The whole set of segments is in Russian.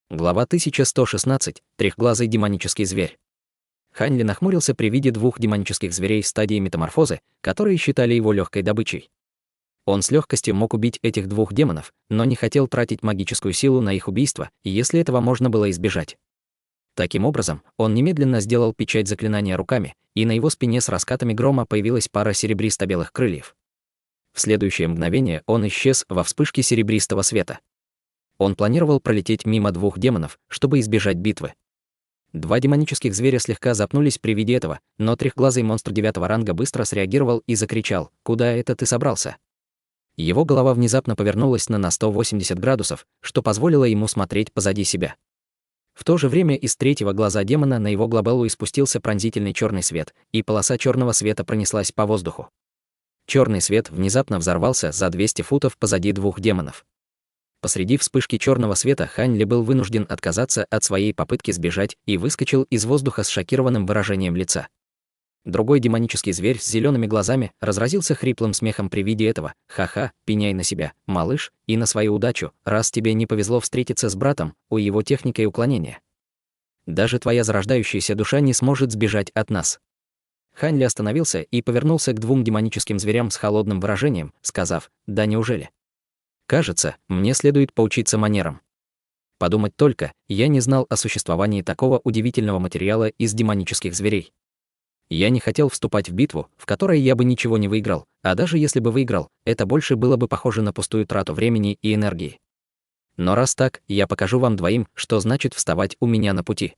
Глава 1116. Трехглазый демонический зверь. Хань Ли нахмурился при виде двух демонических зверей в стадии метаморфозы, которые считали его легкой добычей. Он с легкостью мог убить этих двух демонов, но не хотел тратить магическую силу на их убийство, если этого можно было избежать. Таким образом, он немедленно сделал печать заклинания руками, и на его спине с раскатами грома появилась пара серебристо-белых крыльев. В следующее мгновение он исчез во вспышке серебристого света. Он планировал пролететь мимо двух демонов, чтобы избежать битвы. Два демонических зверя слегка запнулись при виде этого, но трехглазый монстр 9-го ранга быстро среагировал и закричал: «Куда это ты собрался?». Его голова внезапно повернулась на 180 градусов, что позволило ему смотреть позади себя. В то же время из третьего глаза демона на его глобалу испустился пронзительный черный свет, и полоса черного света пронеслась по воздуху. Черный свет внезапно взорвался за 200 футов позади двух демонов. Посреди вспышки черного света Хань Ли был вынужден отказаться от своей попытки сбежать и выскочил из воздуха с шокированным выражением лица. Другой демонический зверь с зелеными глазами разразился хриплым смехом при виде этого. «Ха-ха, пеняй на себя, малыш, и на свою удачу, раз тебе не повезло встретиться с братом, у его техникой уклонения. Даже твоя зарождающаяся душа не сможет сбежать от нас». Хань Ли остановился и повернулся к двум демоническим зверям с холодным выражением, сказав: «Да неужели? Кажется, мне следует поучиться манерам. Подумать только, я не знал о существовании такого удивительного материала из демонических зверей. Я не хотел вступать в битву, в которой я бы ничего не выиграл, а даже если бы выиграл, это больше было бы похоже на пустую трату времени и энергии. Но раз так, я покажу вам двоим, что значит вставать у меня на пути».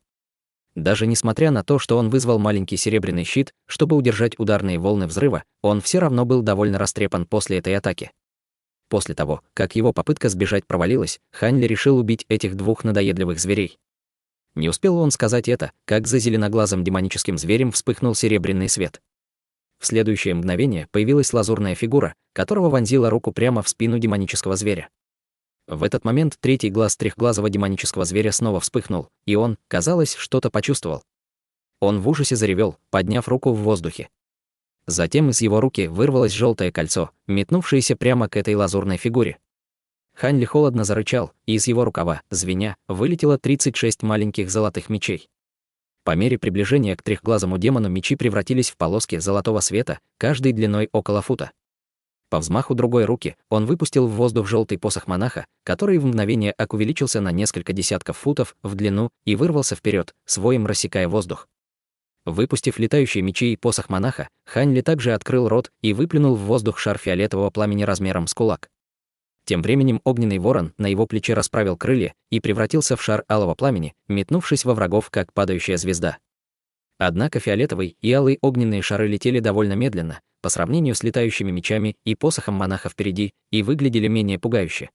Даже несмотря на то, что он вызвал маленький серебряный щит, чтобы удержать ударные волны взрыва, он все равно был довольно растрепан после этой атаки. После того, как его попытка сбежать провалилась, Хань Ли решил убить этих двух надоедливых зверей. Не успел он сказать это, как за зеленоглазым демоническим зверем вспыхнул серебряный свет. В следующее мгновение появилась лазурная фигура, которого вонзила руку прямо в спину демонического зверя. В этот момент третий глаз трехглазого демонического зверя снова вспыхнул, и он, казалось, что-то почувствовал. Он в ужасе заревел, подняв руку в воздухе. Затем из его руки вырвалось желтое кольцо, метнувшееся прямо к этой лазурной фигуре. Хань Ли холодно зарычал, и из его рукава, звеня, вылетело 36 маленьких золотых мечей. По мере приближения к трехглазому демону мечи превратились в полоски золотого света, каждый длиной около фута. По взмаху другой руки он выпустил в воздух желтый посох монаха, который в мгновение увеличился на несколько десятков футов в длину и вырвался вперед, с воем рассекая воздух. Выпустив летающие мечи и посох монаха, Хань Ли также открыл рот и выплюнул в воздух шар фиолетового пламени размером с кулак. Тем временем огненный ворон на его плече расправил крылья и превратился в шар алого пламени, метнувшись во врагов, как падающая звезда. Однако фиолетовый и алый огненные шары летели довольно медленно, по сравнению с летающими мечами и посохом монаха впереди, и выглядели менее пугающе.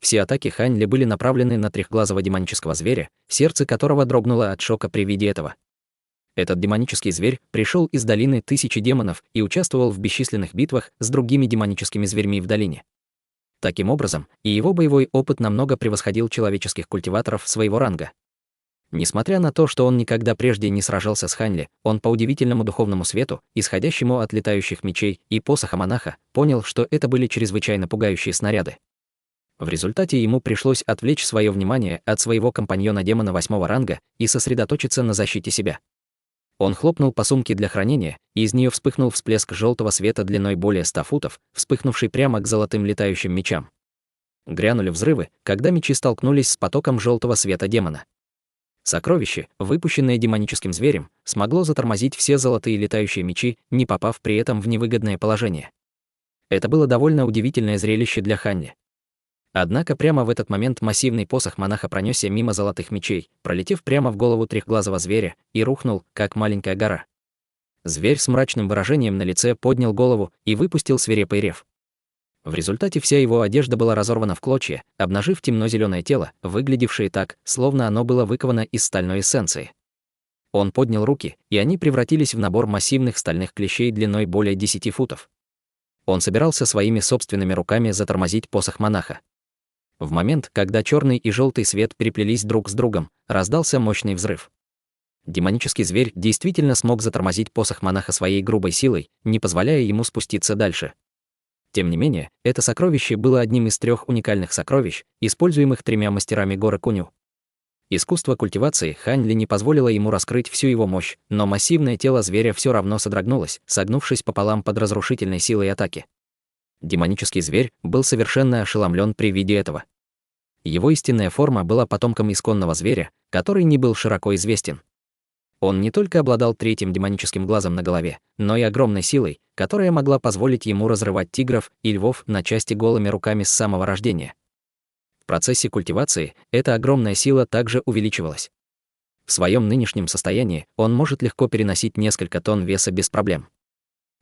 Все атаки Хань Ли были направлены на трехглазого демонического зверя, сердце которого дрогнуло от шока при виде этого. Этот демонический зверь пришел из долины Тысячи демонов и участвовал в бесчисленных битвах с другими демоническими зверьми в долине. Таким образом, и его боевой опыт намного превосходил человеческих культиваторов своего ранга. Несмотря на то, что он никогда прежде не сражался с Хань Ли, он по удивительному духовному свету, исходящему от летающих мечей и посоха монаха, понял, что это были чрезвычайно пугающие снаряды. В результате ему пришлось отвлечь свое внимание от своего компаньона-демона 8-го ранга и сосредоточиться на защите себя. Он хлопнул по сумке для хранения, и из нее вспыхнул всплеск желтого света длиной более 100 футов, вспыхнувший прямо к золотым летающим мечам. Грянули взрывы, когда мечи столкнулись с потоком желтого света демона. Сокровище, выпущенное демоническим зверем, смогло затормозить все золотые летающие мечи, не попав при этом в невыгодное положение. Это было довольно удивительное зрелище для Хань Ли. Однако прямо в этот момент массивный посох монаха пронесся мимо золотых мечей, пролетев прямо в голову трехглазого зверя, и рухнул, как маленькая гора. Зверь с мрачным выражением на лице поднял голову и выпустил свирепый рев. В результате вся его одежда была разорвана в клочья, обнажив темно-зеленое тело, выглядевшее так, словно оно было выковано из стальной эссенции. Он поднял руки, и они превратились в набор массивных стальных клещей длиной более 10 футов. Он собирался своими собственными руками затормозить посох монаха. В момент, когда черный и желтый свет переплелись друг с другом, раздался мощный взрыв. Демонический зверь действительно смог затормозить посох монаха своей грубой силой, не позволяя ему спуститься дальше. Тем не менее, это сокровище было одним из 3 уникальных сокровищ, используемых 3 мастерами горы Куню. Искусство культивации Хань Ли не позволило ему раскрыть всю его мощь, но массивное тело зверя все равно содрогнулось, согнувшись пополам под разрушительной силой атаки. Демонический зверь был совершенно ошеломлен при виде этого. Его истинная форма была потомком исконного зверя, который не был широко известен. Он не только обладал третьим демоническим глазом на голове, но и огромной силой, которая могла позволить ему разрывать тигров и львов на части голыми руками с самого рождения. В процессе культивации эта огромная сила также увеличивалась. В своем нынешнем состоянии он может легко переносить несколько тонн веса без проблем.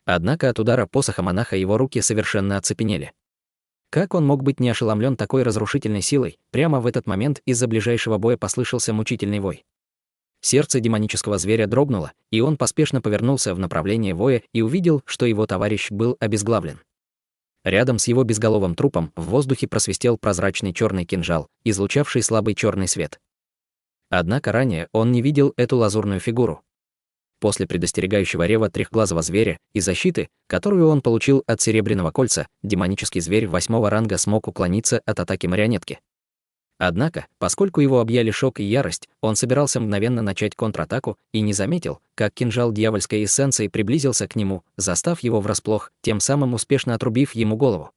Однако от удара посоха монаха его руки совершенно оцепенели. Как он мог быть не ошеломлен такой разрушительной силой? Прямо в этот момент из-за ближайшего боя послышался мучительный вой. Сердце демонического зверя дрогнуло, и он поспешно повернулся в направлении воя и увидел, что его товарищ был обезглавлен. Рядом с его безголовым трупом в воздухе просвистел прозрачный черный кинжал, излучавший слабый черный свет. Однако ранее он не видел эту лазурную фигуру. После предостерегающего рева трехглазого зверя и защиты, которую он получил от серебряного кольца, демонический зверь 8-го ранга смог уклониться от атаки марионетки. Однако, поскольку его объяли шок и ярость, он собирался мгновенно начать контратаку и не заметил, как кинжал дьявольской эссенции приблизился к нему, застав его врасплох, тем самым успешно отрубив ему голову.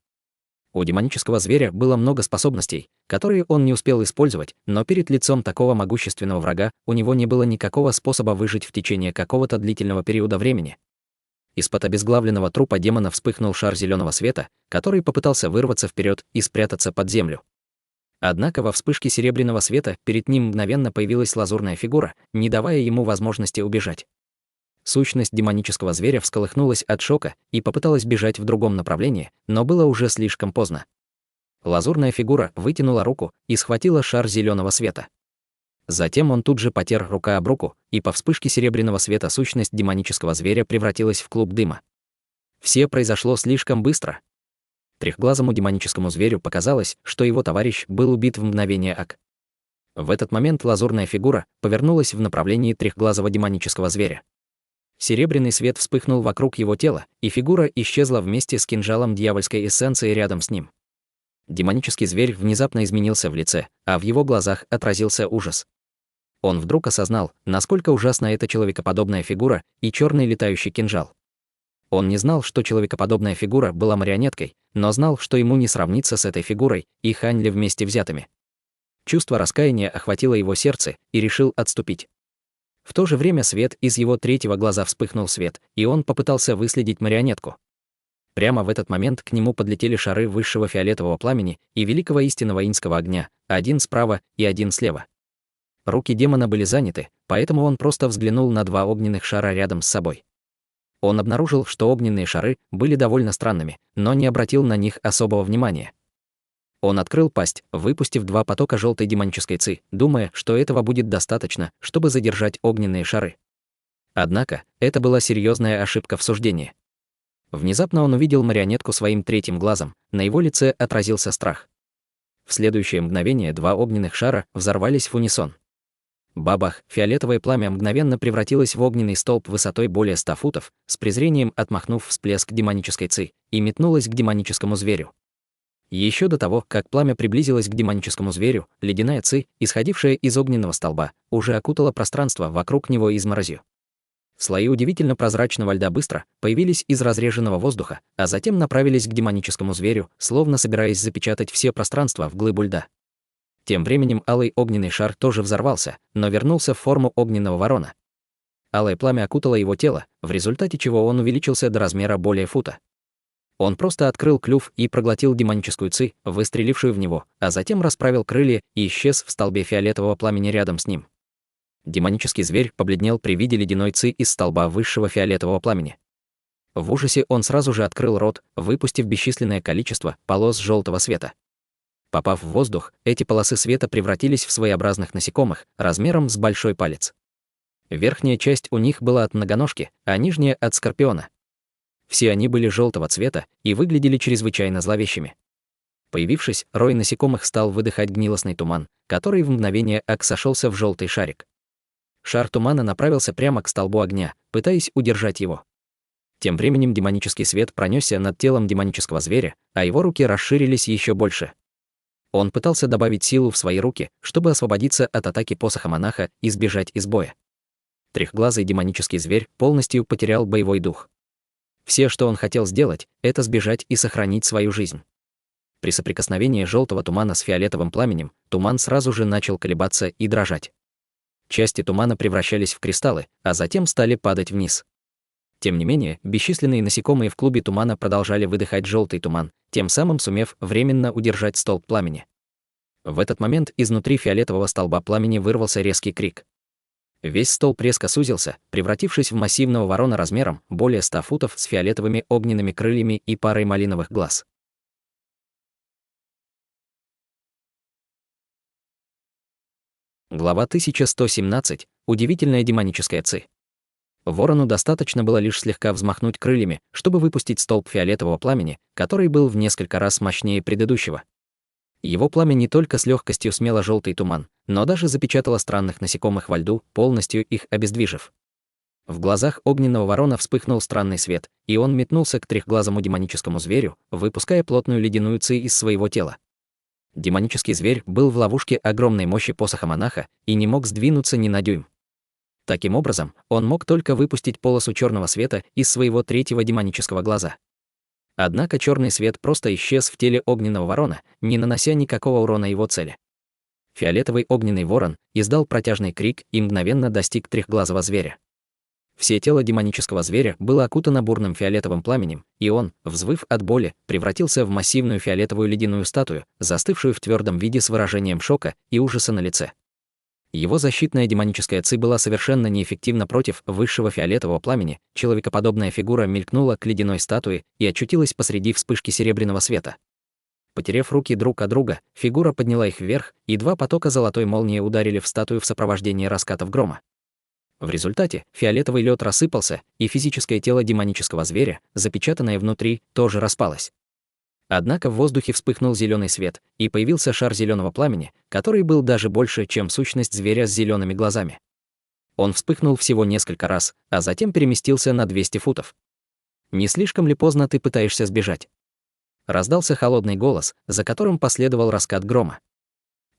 У демонического зверя было много способностей, которые он не успел использовать, но перед лицом такого могущественного врага у него не было никакого способа выжить в течение какого-то длительного периода времени. Из-под обезглавленного трупа демона вспыхнул шар зеленого света, который попытался вырваться вперед и спрятаться под землю. Однако во вспышке серебряного света перед ним мгновенно появилась лазурная фигура, не давая ему возможности убежать. Сущность демонического зверя всколыхнулась от шока и попыталась бежать в другом направлении, но было уже слишком поздно. Лазурная фигура вытянула руку и схватила шар зеленого света. Затем он тут же потер рука об руку, и по вспышке серебряного света сущность демонического зверя превратилась в клуб дыма. Все произошло слишком быстро. Трехглазому демоническому зверю показалось, что его товарищ был убит в мгновение ока. В этот момент лазурная фигура повернулась в направлении трехглазого демонического зверя. Серебряный свет вспыхнул вокруг его тела, и фигура исчезла вместе с кинжалом дьявольской эссенции рядом с ним. Демонический зверь внезапно изменился в лице, а в его глазах отразился ужас. Он вдруг осознал, насколько ужасна эта человекоподобная фигура и черный летающий кинжал. Он не знал, что человекоподобная фигура была марионеткой, но знал, что ему не сравниться с этой фигурой и Хань Ли вместе взятыми. Чувство раскаяния охватило его сердце, и решил отступить. В то же время свет из его третьего глаза вспыхнул свет, и он попытался выследить марионетку. Прямо в этот момент к нему подлетели шары высшего фиолетового пламени и великого истинного иньского огня, один справа и один слева. Руки демона были заняты, поэтому он просто взглянул на два огненных шара рядом с собой. Он обнаружил, что огненные шары были довольно странными, но не обратил на них особого внимания. Он открыл пасть, выпустив два потока желтой демонической ци, думая, что этого будет достаточно, чтобы задержать огненные шары. Однако, это была серьезная ошибка в суждении. Внезапно он увидел марионетку своим третьим глазом, на его лице отразился страх. В следующее мгновение два огненных шара взорвались в унисон. Бабах, фиолетовое пламя мгновенно превратилось в огненный столб высотой более 100 футов, с презрением отмахнув всплеск демонической ци, и метнулось к демоническому зверю. Еще до того, как пламя приблизилось к демоническому зверю, ледяная ци, исходившая из огненного столба, уже окутала пространство вокруг него изморозью. Слои удивительно прозрачного льда быстро появились из разреженного воздуха, а затем направились к демоническому зверю, словно собираясь запечатать все пространство в глыбу льда. Тем временем алый огненный шар тоже взорвался, но вернулся в форму огненного ворона. Алое пламя окутало его тело, в результате чего он увеличился до размера более фута. Он просто открыл клюв и проглотил демоническую ци, выстрелившую в него, а затем расправил крылья и исчез в столбе фиолетового пламени рядом с ним. Демонический зверь побледнел при виде ледяной ци из столба высшего фиолетового пламени. В ужасе он сразу же открыл рот, выпустив бесчисленное количество полос желтого света. Попав в воздух, эти полосы света превратились в своеобразных насекомых, размером с большой палец. Верхняя часть у них была от многоножки, а нижняя — от скорпиона. Все они были желтого цвета и выглядели чрезвычайно зловещими. Появившись, рой насекомых стал выдыхать гнилостный туман, который в мгновение ока сошелся в желтый шарик. Шар тумана направился прямо к столбу огня, пытаясь удержать его. Тем временем демонический свет пронесся над телом демонического зверя, а его руки расширились еще больше. Он пытался добавить силу в свои руки, чтобы освободиться от атаки посоха монаха и сбежать из боя. Трехглазый демонический зверь полностью потерял боевой дух. Все, что он хотел сделать, это сбежать и сохранить свою жизнь. При соприкосновении желтого тумана с фиолетовым пламенем, туман сразу же начал колебаться и дрожать. Части тумана превращались в кристаллы, а затем стали падать вниз. Тем не менее, бесчисленные насекомые в клубе тумана продолжали выдыхать желтый туман, тем самым сумев временно удержать столб пламени. В этот момент изнутри фиолетового столба пламени вырвался резкий крик. Весь столб резко сузился, превратившись в массивного ворона размером более 100 футов с фиолетовыми огненными крыльями и парой малиновых глаз. Глава 1117. Удивительная демоническая ци. Ворону достаточно было лишь слегка взмахнуть крыльями, чтобы выпустить столб фиолетового пламени, который был в несколько раз мощнее предыдущего. Его пламя не только с легкостью смело желтый туман, но даже запечатало странных насекомых во льду, полностью их обездвижив. В глазах огненного ворона вспыхнул странный свет, и он метнулся к трехглазому демоническому зверю, выпуская плотную ледяную ци из своего тела. Демонический зверь был в ловушке огромной мощи посоха монаха и не мог сдвинуться ни на дюйм. Таким образом, он мог только выпустить полосу черного света из своего третьего демонического глаза. Однако черный свет просто исчез в теле огненного ворона, не нанося никакого урона его цели. Фиолетовый огненный ворон издал протяжный крик и мгновенно достиг трехглазого зверя. Все тело демонического зверя было окутано бурным фиолетовым пламенем, и он, взвыв от боли, превратился в массивную фиолетовую ледяную статую, застывшую в твердом виде с выражением шока и ужаса на лице. Его защитная демоническая ци была совершенно неэффективна против высшего фиолетового пламени, человекоподобная фигура мелькнула к ледяной статуе и очутилась посреди вспышки серебряного света. Потерев руки друг от друга, фигура подняла их вверх, и два потока золотой молнии ударили в статую в сопровождении раскатов грома. В результате фиолетовый лед рассыпался, и физическое тело демонического зверя, запечатанное внутри, тоже распалось. Однако в воздухе вспыхнул зеленый свет, и появился шар зеленого пламени, который был даже больше, чем сущность зверя с зелеными глазами. Он вспыхнул всего несколько раз, а затем переместился на 200 футов. «Не слишком ли поздно ты пытаешься сбежать?» Раздался холодный голос, за которым последовал раскат грома.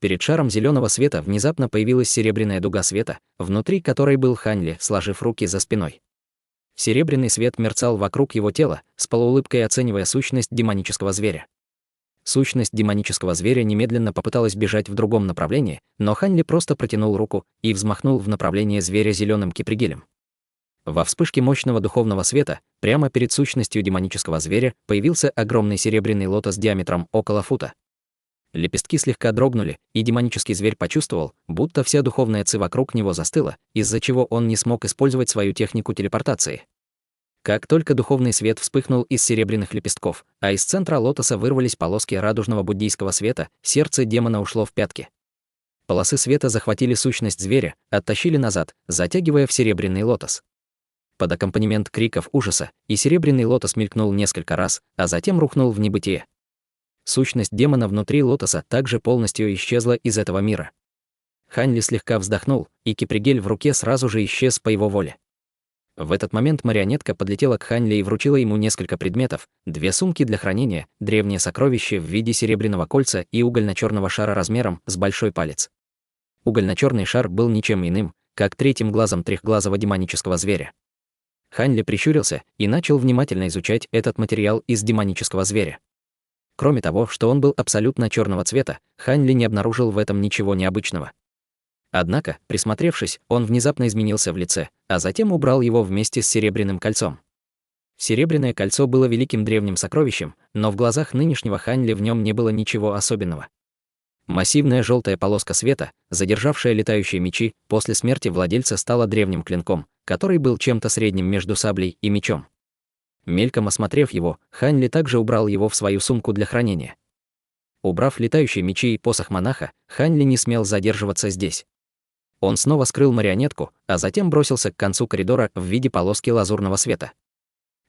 Перед шаром зеленого света внезапно появилась серебряная дуга света, внутри которой был Хань Ли, сложив руки за спиной. Серебряный свет мерцал вокруг его тела, с полуулыбкой оценивая сущность демонического зверя. Сущность демонического зверя немедленно попыталась бежать в другом направлении, но Хань Ли просто протянул руку и взмахнул в направлении зверя зеленым кипригелем. Во вспышке мощного духовного света, прямо перед сущностью демонического зверя, появился огромный серебряный лотос диаметром около фута. Лепестки слегка дрогнули, и демонический зверь почувствовал, будто вся духовная ци вокруг него застыла, из-за чего он не смог использовать свою технику телепортации. Как только духовный свет вспыхнул из серебряных лепестков, а из центра лотоса вырвались полоски радужного буддийского света, сердце демона ушло в пятки. Полосы света захватили сущность зверя, оттащили назад, затягивая в серебряный лотос. Под аккомпанемент криков ужаса, и серебряный лотос мелькнул несколько раз, а затем рухнул в небытие. Сущность демона внутри лотоса также полностью исчезла из этого мира. Хань Ли слегка вздохнул, и кипригель в руке сразу же исчез по его воле. В этот момент марионетка подлетела к Хань Ли и вручила ему несколько предметов: 2 сумки для хранения, древнее сокровище в виде серебряного кольца и угольно-черного шара размером с большой палец. Угольно-черный шар был ничем иным, как третьим глазом трехглазого демонического зверя. Хань Ли прищурился и начал внимательно изучать этот материал из демонического зверя. Кроме того, что он был абсолютно черного цвета, Хань Ли не обнаружил в этом ничего необычного. Однако, присмотревшись, он внезапно изменился в лице, а затем убрал его вместе с серебряным кольцом. Серебряное кольцо было великим древним сокровищем, но в глазах нынешнего Хань Ли в нем не было ничего особенного. Массивная желтая полоска света, задержавшая летающие мечи, после смерти владельца стала древним клинком, который был чем-то средним между саблей и мечом. Мельком осмотрев его, Хань Ли также убрал его в свою сумку для хранения. Убрав летающие мечи и посох монаха, Хань Ли не смел задерживаться здесь. Он снова скрыл марионетку, а затем бросился к концу коридора в виде полоски лазурного света.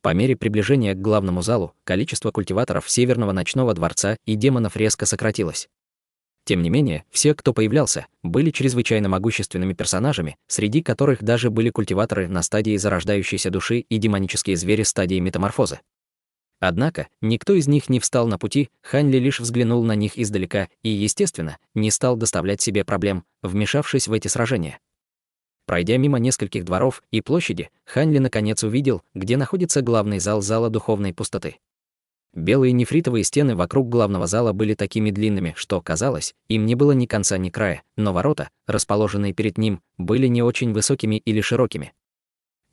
По мере приближения к главному залу, количество культиваторов Северного ночного дворца и демонов резко сократилось. Тем не менее, все, кто появлялся, были чрезвычайно могущественными персонажами, среди которых даже были культиваторы на стадии зарождающейся души и демонические звери стадии метаморфозы. Однако, никто из них не встал на пути, Ханли лишь взглянул на них издалека и, естественно, не стал доставлять себе проблем, вмешавшись в эти сражения. Пройдя мимо нескольких дворов и площади, Ханли наконец увидел, где находится главный зал зала духовной пустоты. Белые нефритовые стены вокруг главного зала были такими длинными, что, казалось, им не было ни конца, ни края, но ворота, расположенные перед ним, были не очень высокими или широкими.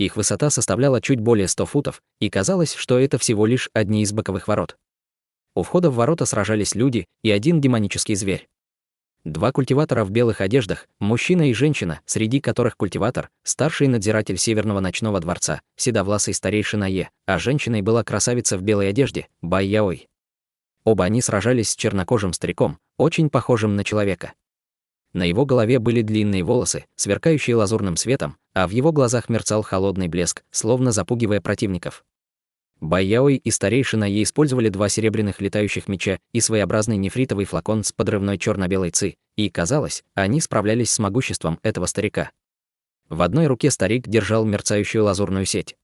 Их высота составляла чуть более 100 футов, и казалось, что это всего лишь одни из боковых ворот. У входа в ворота сражались люди и один демонический зверь. Два культиватора в белых одеждах, мужчина и женщина, среди которых культиватор, старший надзиратель Северного ночного дворца, седовласый старейшина Е, а женщиной была красавица в белой одежде, Бай Яой. Оба они сражались с чернокожим стариком, очень похожим на человека. На его голове были длинные волосы, сверкающие лазурным светом, а в его глазах мерцал холодный блеск, словно запугивая противников. Бай Яой и старейшина Е использовали два серебряных летающих меча и своеобразный нефритовый флакон с подрывной черно-белой ци, и, казалось, они справлялись с могуществом этого старика. В одной руке старик держал мерцающую лазурную сеть.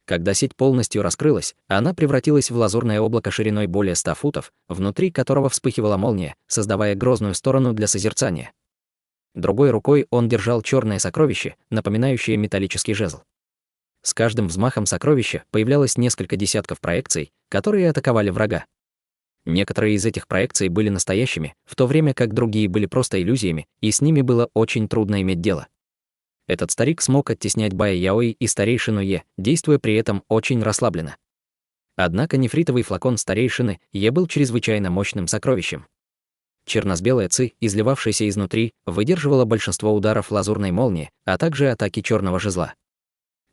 Когда сеть полностью раскрылась, она превратилась в лазурное облако шириной более 100 футов, внутри которого вспыхивала молния, создавая грозную сторону для созерцания. Другой рукой он держал черное сокровище, напоминающее металлический жезл. С каждым взмахом сокровища появлялось несколько десятков проекций, которые атаковали врага. Некоторые из этих проекций были настоящими, в то время как другие были просто иллюзиями, и с ними было очень трудно иметь дело. Этот старик смог оттеснять Бая Яой и старейшину Е, действуя при этом очень расслабленно. Однако нефритовый флакон старейшины Е был чрезвычайно мощным сокровищем. Черно-белая ци, изливавшаяся изнутри, выдерживала большинство ударов лазурной молнии, а также атаки черного жезла.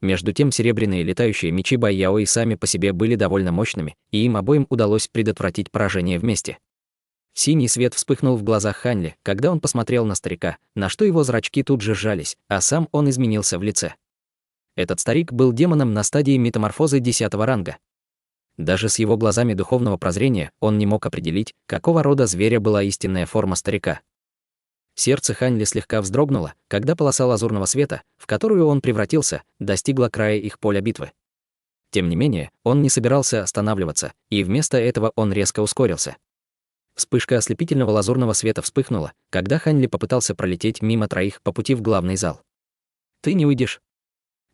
Между тем серебряные летающие мечи Бай Яой сами по себе были довольно мощными, и им обоим удалось предотвратить поражение вместе. Синий свет вспыхнул в глазах Ханли, когда он посмотрел на старика, на что его зрачки тут же сжались, а сам он изменился в лице. Этот старик был демоном на стадии метаморфозы 10-го ранга. Даже с его глазами духовного прозрения он не мог определить, какого рода зверя была истинная форма старика. Сердце Ханли слегка вздрогнуло, когда полоса лазурного света, в которую он превратился, достигла края их поля битвы. Тем не менее, он не собирался останавливаться, и вместо этого он резко ускорился. Вспышка ослепительного лазурного света вспыхнула, когда Ханли попытался пролететь мимо троих по пути в главный зал. «Ты не уйдешь».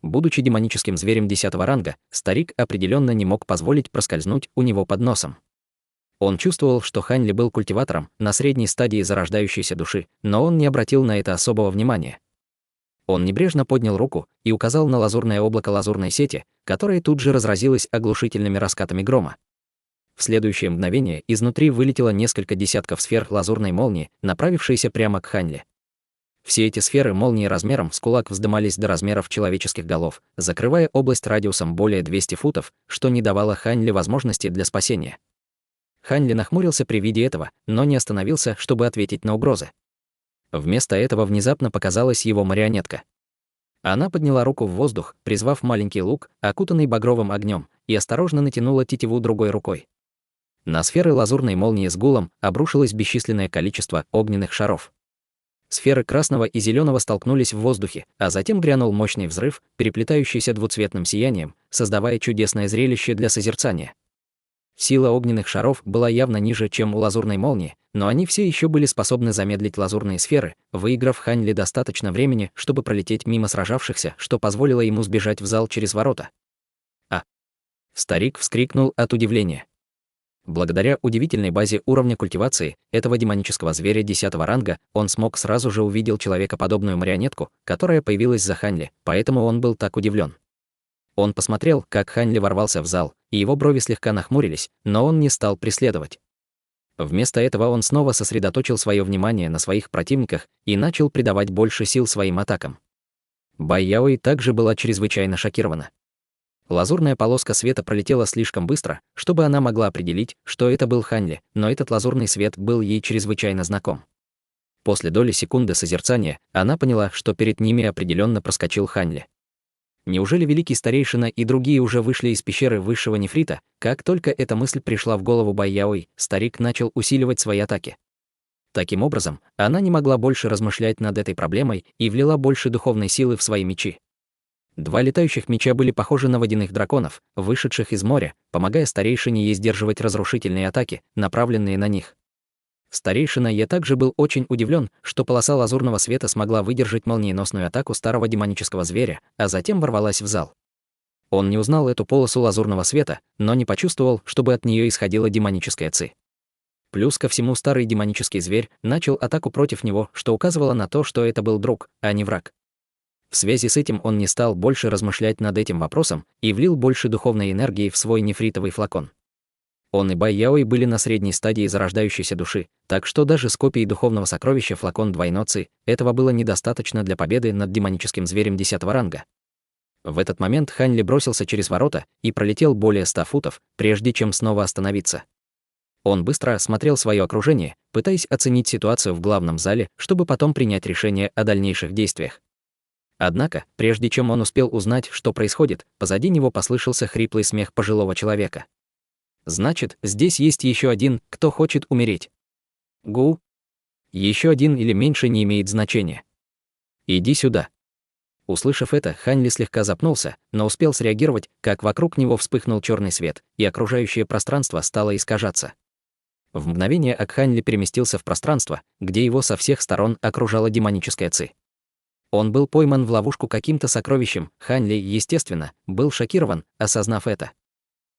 Будучи демоническим зверем 10-го ранга, старик определенно не мог позволить проскользнуть у него под носом. Он чувствовал, что Ханли был культиватором на средней стадии зарождающейся души, но он не обратил на это особого внимания. Он небрежно поднял руку и указал на лазурное облако лазурной сети, которое тут же разразилось оглушительными раскатами грома. В следующее мгновение изнутри вылетело несколько десятков сфер лазурной молнии, направившиеся прямо к Ханли. Все эти сферы молнии размером с кулак вздымались до размеров человеческих голов, закрывая область радиусом более 200 футов, что не давало Ханли возможности для спасения. Ханли нахмурился при виде этого, но не остановился, чтобы ответить на угрозы. Вместо этого внезапно показалась его марионетка. Она подняла руку в воздух, призвав маленький лук, окутанный багровым огнем, и осторожно натянула тетиву другой рукой. На сферы лазурной молнии с гулом обрушилось бесчисленное количество огненных шаров. Сферы красного и зеленого столкнулись в воздухе, а затем грянул мощный взрыв, переплетающийся двуцветным сиянием, создавая чудесное зрелище для созерцания. Сила огненных шаров была явно ниже, чем у лазурной молнии, но они все еще были способны замедлить лазурные сферы, выиграв Ханли достаточно времени, чтобы пролететь мимо сражавшихся, что позволило ему сбежать в зал через ворота. Старик вскрикнул от удивления. Благодаря удивительной базе уровня культивации этого демонического зверя 10-го ранга, он смог сразу же увидеть человекоподобную марионетку, которая появилась за Ханли, поэтому он был так удивлен. Он посмотрел, как Ханли ворвался в зал, и его брови слегка нахмурились, но он не стал преследовать. Вместо этого он снова сосредоточил свое внимание на своих противниках и начал придавать больше сил своим атакам. Бай Яой также была чрезвычайно шокирована. Лазурная полоска света пролетела слишком быстро, чтобы она могла определить, что это был Ханли, но этот лазурный свет был ей чрезвычайно знаком. После доли секунды созерцания она поняла, что перед ними определенно проскочил Ханли. Неужели великий старейшина и другие уже вышли из пещеры высшего нефрита? Как только эта мысль пришла в голову Бай Яой, старик начал усиливать свои атаки. Таким образом, она не могла больше размышлять над этой проблемой и влила больше духовной силы в свои мечи. Два летающих меча были похожи на водяных драконов, вышедших из моря, помогая старейшине Е сдерживать разрушительные атаки, направленные на них. Старейшина Е также был очень удивлен, что полоса лазурного света смогла выдержать молниеносную атаку старого демонического зверя, а затем ворвалась в зал. Он не узнал эту полосу лазурного света, но не почувствовал, чтобы от нее исходила демоническая ци. Плюс ко всему старый демонический зверь начал атаку против него, что указывало на то, что это был друг, а не враг. В связи с этим он не стал больше размышлять над этим вопросом и влил больше духовной энергии в свой нефритовый флакон. Он и Бай Яой были на средней стадии зарождающейся души, так что даже с копией духовного сокровища флакон двойной ци этого было недостаточно для победы над демоническим зверем 10-го ранга. В этот момент Хань Ли бросился через ворота и пролетел более 100 футов, прежде чем снова остановиться. Он быстро осмотрел свое окружение, пытаясь оценить ситуацию в главном зале, чтобы потом принять решение о дальнейших действиях. Однако, прежде чем он успел узнать, что происходит, позади него послышался хриплый смех пожилого человека. «Значит, здесь есть еще один, кто хочет умереть. Гу? Еще один или меньше не имеет значения. Иди сюда». Услышав это, Хань Ли слегка запнулся, но успел среагировать, как вокруг него вспыхнул черный свет, и окружающее пространство стало искажаться. В мгновение Хань Ли переместился в пространство, где его со всех сторон окружала демоническая ци. Он был пойман в ловушку каким-то сокровищем. Хань Ли, естественно, был шокирован, осознав это.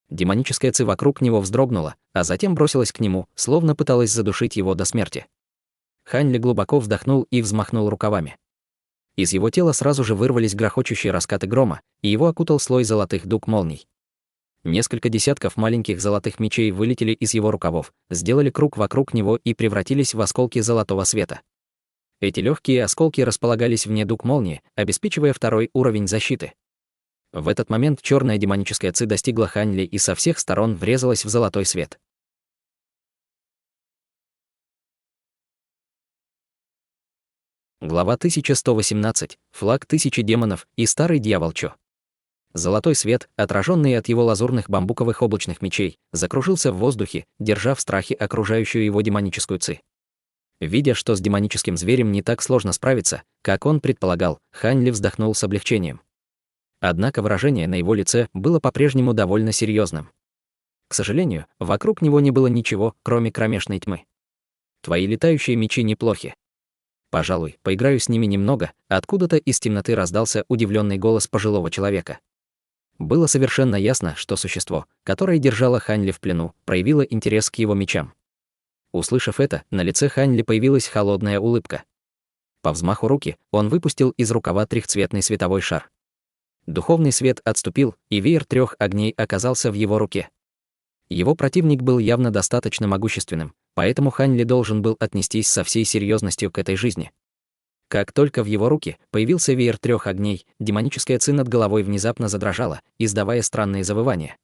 Демоническая ци вокруг него вздрогнула, а затем бросилась к нему, словно пыталась задушить его до смерти. Хань Ли глубоко вздохнул и взмахнул рукавами. Из его тела сразу же вырвались грохочущие раскаты грома, и его окутал слой золотых дуг молний. Несколько десятков маленьких золотых мечей вылетели из его рукавов, сделали круг вокруг него и превратились в осколки золотого света. Эти легкие осколки располагались вне дуг молнии, обеспечивая второй уровень защиты. В этот момент черная демоническая ци достигла Хань Ли и со всех сторон врезалась в золотой свет. Глава 1118. Флаг 1000 демонов и старый дьявол Чо. Золотой свет, отраженный от его лазурных бамбуковых облачных мечей, закружился в воздухе, держа в страхе окружающую его демоническую ци. Видя, что с демоническим зверем не так сложно справиться, как он предполагал, Хань Ли вздохнул с облегчением. Однако выражение на его лице было по-прежнему довольно серьезным. К сожалению, вокруг него не было ничего, кроме кромешной тьмы. «Твои летающие мечи неплохи. Пожалуй, поиграю с ними немного», откуда-то из темноты раздался удивленный голос пожилого человека. Было совершенно ясно, что существо, которое держало Хань Ли в плену, проявило интерес к его мечам. Услышав это, на лице Хань Ли появилась холодная улыбка. По взмаху руки он выпустил из рукава трехцветный световой шар. Духовный свет отступил, и веер 3 огней оказался в его руке. Его противник был явно достаточно могущественным, поэтому Хань Ли должен был отнестись со всей серьезностью к этой жизни. Как только в его руке появился веер 3 огней, демоническая ци над головой внезапно задрожала, издавая странные завывания.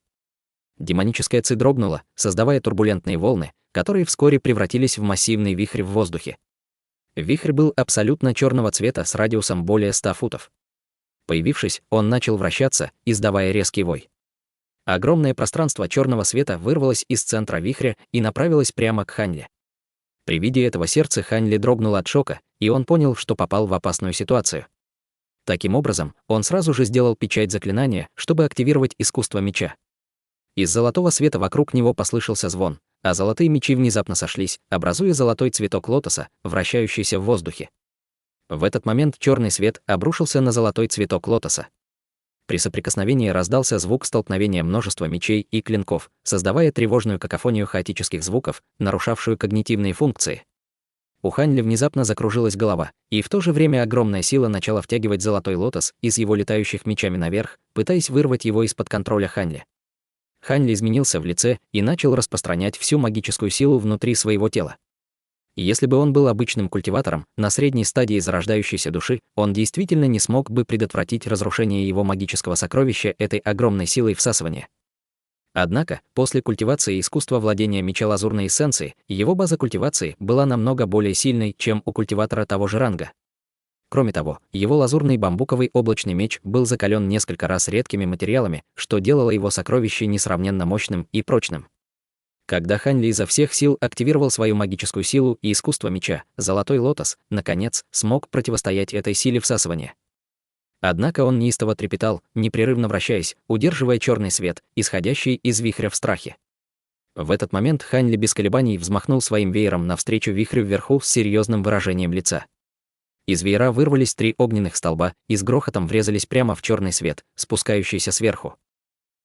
Демоническая ци дрогнула, создавая турбулентные волны, которые вскоре превратились в массивный вихрь в воздухе. Вихрь был абсолютно черного цвета с радиусом более 100 футов. Появившись, он начал вращаться, издавая резкий вой. Огромное пространство черного света вырвалось из центра вихря и направилось прямо к Хань Ли. При виде этого сердце Хань Ли дрогнуло от шока, и он понял, что попал в опасную ситуацию. Таким образом, он сразу же сделал печать заклинания, чтобы активировать искусство меча. Из золотого света вокруг него послышался звон, а золотые мечи внезапно сошлись, образуя золотой цветок лотоса, вращающийся в воздухе. В этот момент черный свет обрушился на золотой цветок лотоса. При соприкосновении раздался звук столкновения множества мечей и клинков, создавая тревожную какофонию хаотических звуков, нарушавшую когнитивные функции. У Хань Ли внезапно закружилась голова, и в то же время огромная сила начала втягивать золотой лотос из его летающих мечами наверх, пытаясь вырвать его из-под контроля Хань Ли. Хань Ли изменился в лице и начал распространять всю магическую силу внутри своего тела. Если бы он был обычным культиватором, на средней стадии зарождающейся души, он действительно не смог бы предотвратить разрушение его магического сокровища этой огромной силой всасывания. Однако, после культивации искусства владения меча лазурной эссенции, его база культивации была намного более сильной, чем у культиватора того же ранга. Кроме того, его лазурный бамбуковый облачный меч был закален несколько раз редкими материалами, что делало его сокровище несравненно мощным и прочным. Когда Хань Ли изо всех сил активировал свою магическую силу и искусство меча, золотой лотос, наконец, смог противостоять этой силе всасывания. Однако он неистово трепетал, непрерывно вращаясь, удерживая черный свет, исходящий из вихря в страхе. В этот момент Хань Ли без колебаний взмахнул своим веером навстречу вихрю вверху с серьезным выражением лица. Из веера вырвались 3 огненных столба и с грохотом врезались прямо в черный свет, спускающийся сверху.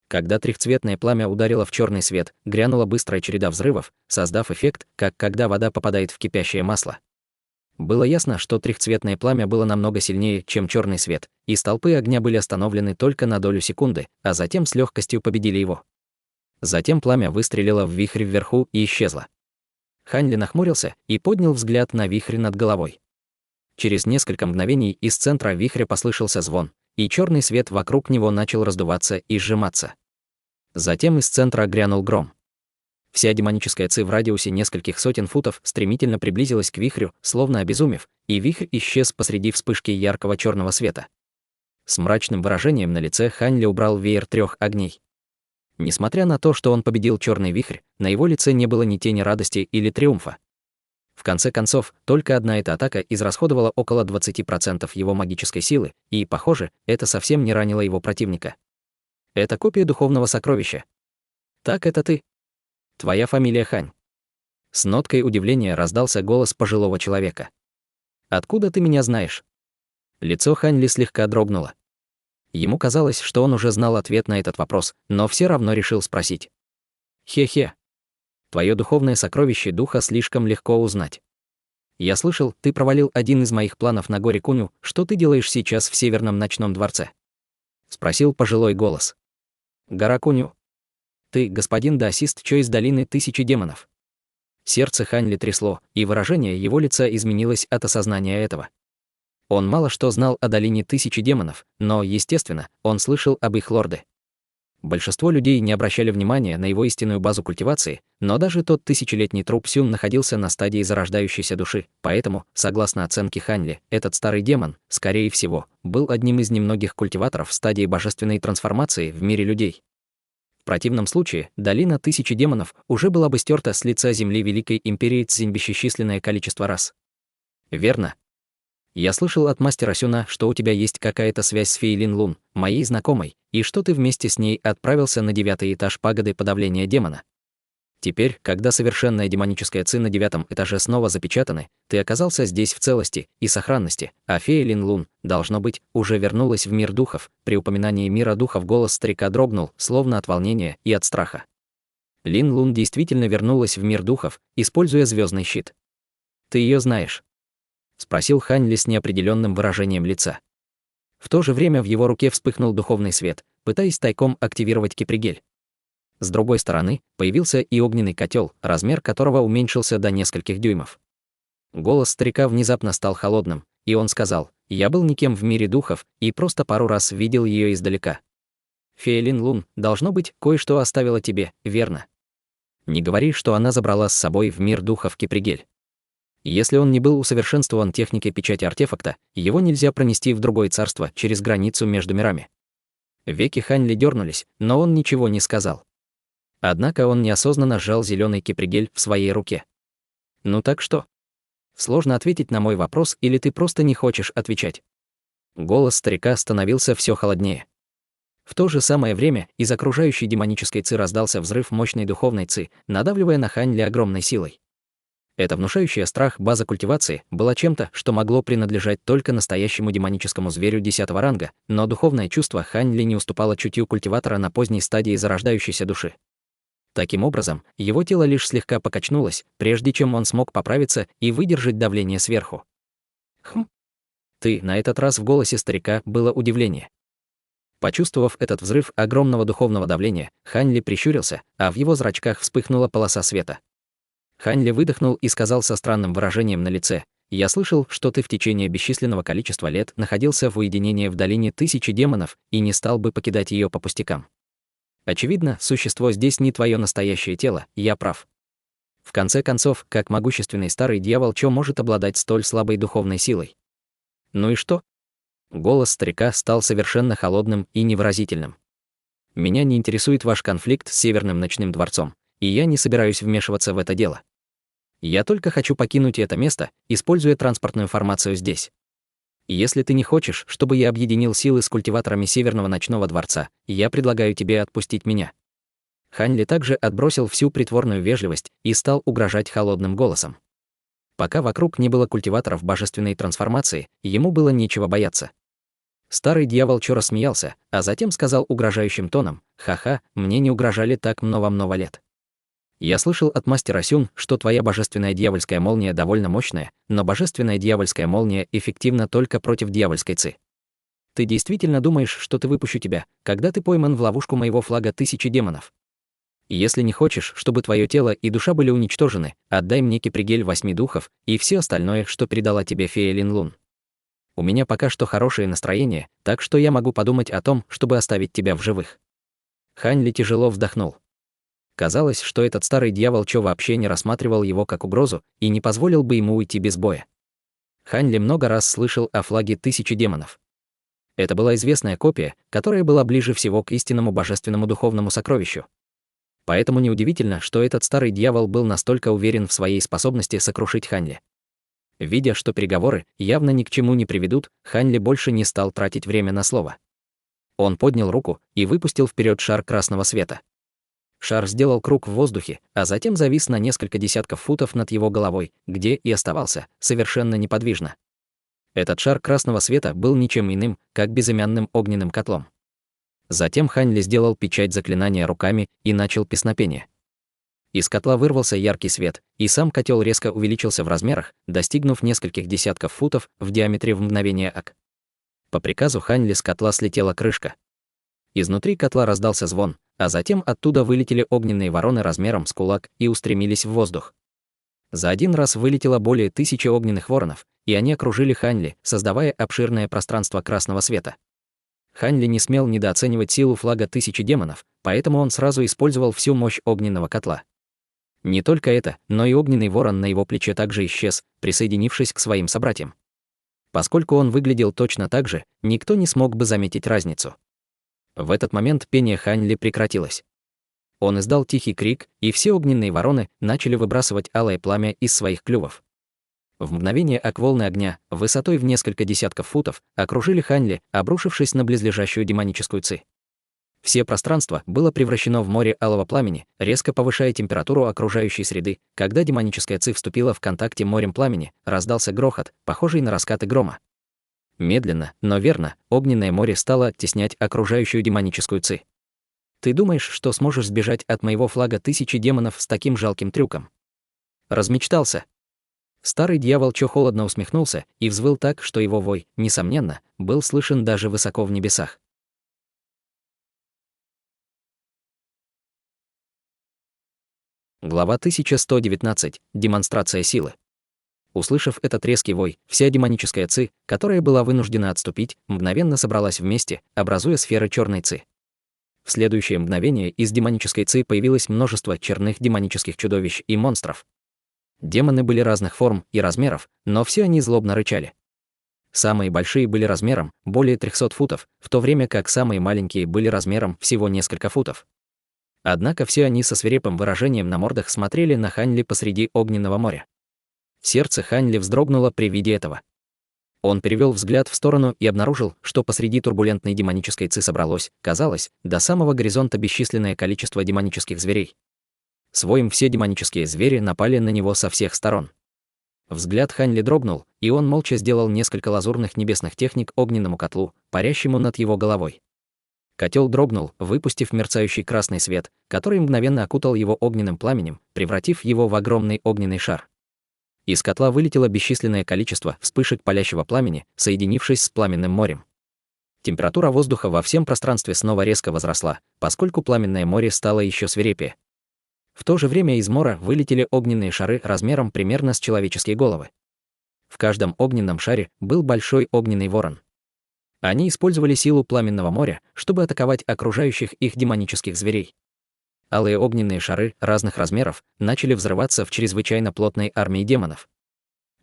Когда трехцветное пламя ударило в черный свет, грянула быстрая череда взрывов, создав эффект, как когда вода попадает в кипящее масло. Было ясно, что трехцветное пламя было намного сильнее, чем черный свет, и столпы огня были остановлены только на долю секунды, а затем с легкостью победили его. Затем пламя выстрелило в вихрь вверху и исчезло. Хань Ли нахмурился и поднял взгляд на вихрь над головой. Через несколько мгновений из центра вихря послышался звон, и черный свет вокруг него начал раздуваться и сжиматься. Затем из центра грянул гром. Вся демоническая ци в радиусе нескольких сотен футов стремительно приблизилась к вихрю, словно обезумев, и вихрь исчез посреди вспышки яркого черного света. С мрачным выражением на лице Хань Ли убрал веер 3 огней. Несмотря на то, что он победил черный вихрь, на его лице не было ни тени радости или триумфа. В конце концов, только одна эта атака израсходовала около 20% его магической силы, и, похоже, это совсем не ранило его противника. Это копия духовного сокровища. Так это ты? Твоя фамилия Хань. С ноткой удивления раздался голос пожилого человека. Откуда ты меня знаешь? Лицо Хань Ли слегка дрогнуло. Ему казалось, что он уже знал ответ на этот вопрос, но все равно решил спросить. Хе-хе. Твое духовное сокровище духа слишком легко узнать. Я слышал, ты провалил один из моих планов на горе Куню, что ты делаешь сейчас в Северном ночном дворце? Спросил пожилой голос. Гора Куню. Ты, господин даосист Чо из долины 1000 демонов. Сердце Хань Ли трясло, и выражение его лица изменилось от осознания этого. Он мало что знал о долине 1000 демонов, но, естественно, он слышал об их лорде. Большинство людей не обращали внимания на его истинную базу культивации, но даже тот тысячелетний труп Сюн находился на стадии зарождающейся души, поэтому, согласно оценке Хань Ли, этот старый демон, скорее всего, был одним из немногих культиваторов в стадии божественной трансформации в мире людей. В противном случае, долина 1000 демонов уже была бы стерта с лица земли Великой Империи Цзинь бесчисленное количество раз. Верно. Я слышал от мастера Сюна, что у тебя есть какая-то связь с Фей Лин Лун, моей знакомой, и что ты вместе с ней отправился на 9-й этаж пагоды подавления демона. Теперь, когда совершенная демоническая ци на 9-м этаже снова запечатаны, ты оказался здесь в целости и сохранности, а Фея Лин Лун, должно быть, уже вернулась в мир духов. При упоминании мира духов голос старика дрогнул, словно от волнения и от страха. Лин Лун действительно вернулась в мир духов, используя звездный щит. Ты ее знаешь? Спросил Хань Ли с неопределенным выражением лица. В то же время в его руке вспыхнул духовный свет, пытаясь тайком активировать кипригель. С другой стороны, появился и огненный котел, размер которого уменьшился до нескольких дюймов. Голос старика внезапно стал холодным, и он сказал: «Я был никем в мире духов и просто пару раз видел ее издалека. Фея Лин Лун, должно быть, кое-что оставила тебе, верно? Не говори, что она забрала с собой в мир духов кипригель. Если он не был усовершенствован техникой печати артефакта, его нельзя пронести в другое царство через границу между мирами». Веки Хань Ли дернулись, но он ничего не сказал. Однако он неосознанно сжал зеленый кипригель в своей руке. «Ну так что? Сложно ответить на мой вопрос, или ты просто не хочешь отвечать?» Голос старика становился все холоднее. В то же самое время из окружающей демонической ци раздался взрыв мощной духовной ци, надавливая на Хань Ли огромной силой. Эта внушающая страх база культивации была чем-то, что могло принадлежать только настоящему демоническому зверю 10-го ранга, но духовное чувство Хань Ли не уступало чутью культиватора на поздней стадии зарождающейся души. Таким образом, его тело лишь слегка покачнулось, прежде чем он смог поправиться и выдержать давление сверху. «Хм. Ты», на этот раз в голосе старика было удивление. Почувствовав этот взрыв огромного духовного давления, Хань Ли прищурился, а в его зрачках вспыхнула полоса света. Хань Ли выдохнул и сказал со странным выражением на лице: «Я слышал, что ты в течение бесчисленного количества лет находился в уединении в долине 1000 демонов и не стал бы покидать ее по пустякам. Очевидно, существо здесь не твое настоящее тело, я прав. В конце концов, как могущественный старый дьявол Чо может обладать столь слабой духовной силой? Ну и что?» Голос старика стал совершенно холодным и невыразительным. «Меня не интересует ваш конфликт с Северным ночным дворцом, и я не собираюсь вмешиваться в это дело. Я только хочу покинуть это место, используя транспортную формацию здесь. Если ты не хочешь, чтобы я объединил силы с культиваторами Северного Ночного Дворца, я предлагаю тебе отпустить меня». Хань Ли также отбросил всю притворную вежливость и стал угрожать холодным голосом. Пока вокруг не было культиваторов божественной трансформации, ему было нечего бояться. Старый дьявол Чо рассмеялся, а затем сказал угрожающим тоном: «Ха-ха, мне не угрожали так много лет. Я слышал от мастера Сюн, что твоя божественная дьявольская молния довольно мощная, но божественная дьявольская молния эффективна только против дьявольской ци. Ты действительно думаешь, что ты выпущу тебя, когда ты пойман в ловушку моего флага 1000 демонов? Если не хочешь, чтобы твое тело и душа были уничтожены, отдай мне кипригель 8 духов и все остальное, что передала тебе фея Лин Лун. У меня пока что хорошее настроение, так что я могу подумать о том, чтобы оставить тебя в живых». Хань Ли тяжело вздохнул. Казалось, что этот старый дьявол Чо вообще не рассматривал его как угрозу и не позволил бы ему уйти без боя. Хань Ли много раз слышал о флаге 1000 демонов. Это была известная копия, которая была ближе всего к истинному божественному духовному сокровищу. Поэтому неудивительно, что этот старый дьявол был настолько уверен в своей способности сокрушить Хань Ли. Видя, что переговоры явно ни к чему не приведут, Хань Ли больше не стал тратить время на слово. Он поднял руку и выпустил вперед шар красного света. Шар сделал круг в воздухе, а затем завис на несколько десятков футов над его головой, где и оставался, совершенно неподвижно. Этот шар красного света был ничем иным, как безымянным огненным котлом. Затем Хань Ли сделал печать заклинания руками и начал песнопение. Из котла вырвался яркий свет, и сам котел резко увеличился в размерах, достигнув нескольких десятков футов в диаметре в мгновение ак. По приказу Хань Ли с котла слетела крышка. Изнутри котла раздался звон, а затем оттуда вылетели огненные вороны размером с кулак и устремились в воздух. За один раз вылетело более 1000 огненных воронов, и они окружили Хань Ли, создавая обширное пространство красного света. Хань Ли не смел недооценивать силу флага 1000 демонов, поэтому он сразу использовал всю мощь огненного котла. Не только это, но и огненный ворон на его плече также исчез, присоединившись к своим собратьям. Поскольку он выглядел точно так же, никто не смог бы заметить разницу. В этот момент пение Хань Ли прекратилось. Он издал тихий крик, и все огненные вороны начали выбрасывать алое пламя из своих клювов. В мгновение волны огня, высотой в несколько десятков футов, окружили Хань Ли, обрушившись на близлежащую демоническую ци. Все пространство было превращено в море алого пламени, резко повышая температуру окружающей среды. Когда демоническая ци вступила в контакте морем пламени, раздался грохот, похожий на раскаты грома. Медленно, но верно, огненное море стало оттеснять окружающую демоническую ци. «Ты думаешь, что сможешь сбежать от моего флага 1000 демонов с таким жалким трюком?» Размечтался. Старый дьявол Чо холодно усмехнулся и взвыл так, что его вой, несомненно, был слышен даже высоко в небесах. Глава 1119. Демонстрация силы. Услышав этот резкий вой, вся демоническая ци, которая была вынуждена отступить, мгновенно собралась вместе, образуя сферы черной ци. В следующее мгновение из демонической ци появилось множество черных демонических чудовищ и монстров. Демоны были разных форм и размеров, но все они злобно рычали. Самые большие были размером более 300 футов, в то время как самые маленькие были размером всего несколько футов. Однако все они со свирепым выражением на мордах смотрели на Хань Ли посреди огненного моря. Сердце Хань Ли вздрогнуло при виде этого. Он перевел взгляд в сторону и обнаружил, что посреди турбулентной демонической ци собралось, казалось, до самого горизонта бесчисленное количество демонических зверей. С воем все демонические звери напали на него со всех сторон. Взгляд Хань Ли дрогнул, и он молча сделал несколько лазурных небесных техник огненному котлу, парящему над его головой. Котел дрогнул, выпустив мерцающий красный свет, который мгновенно окутал его огненным пламенем, превратив его в огромный огненный шар. Из котла вылетело бесчисленное количество вспышек палящего пламени, соединившись с пламенным морем. Температура воздуха во всем пространстве снова резко возросла, поскольку пламенное море стало еще свирепее. В то же время из мора вылетели огненные шары размером примерно с человеческие головы. В каждом огненном шаре был большой огненный ворон. Они использовали силу пламенного моря, чтобы атаковать окружающих их демонических зверей. Алые огненные шары разных размеров начали взрываться в чрезвычайно плотной армии демонов.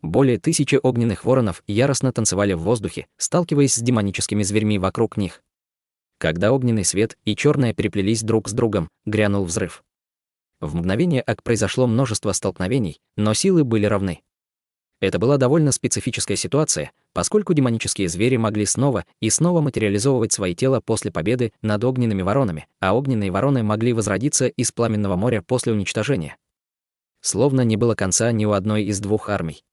Более 1000 огненных воронов яростно танцевали в воздухе, сталкиваясь с демоническими зверьми вокруг них. Когда огненный свет и черное переплелись друг с другом, грянул взрыв. В мгновение произошло множество столкновений, но силы были равны. Это была довольно специфическая ситуация, поскольку демонические звери могли снова и снова материализовывать свои тела после победы над огненными воронами, а огненные вороны могли возродиться из пламенного моря после уничтожения. Словно не было конца ни у одной из двух армий.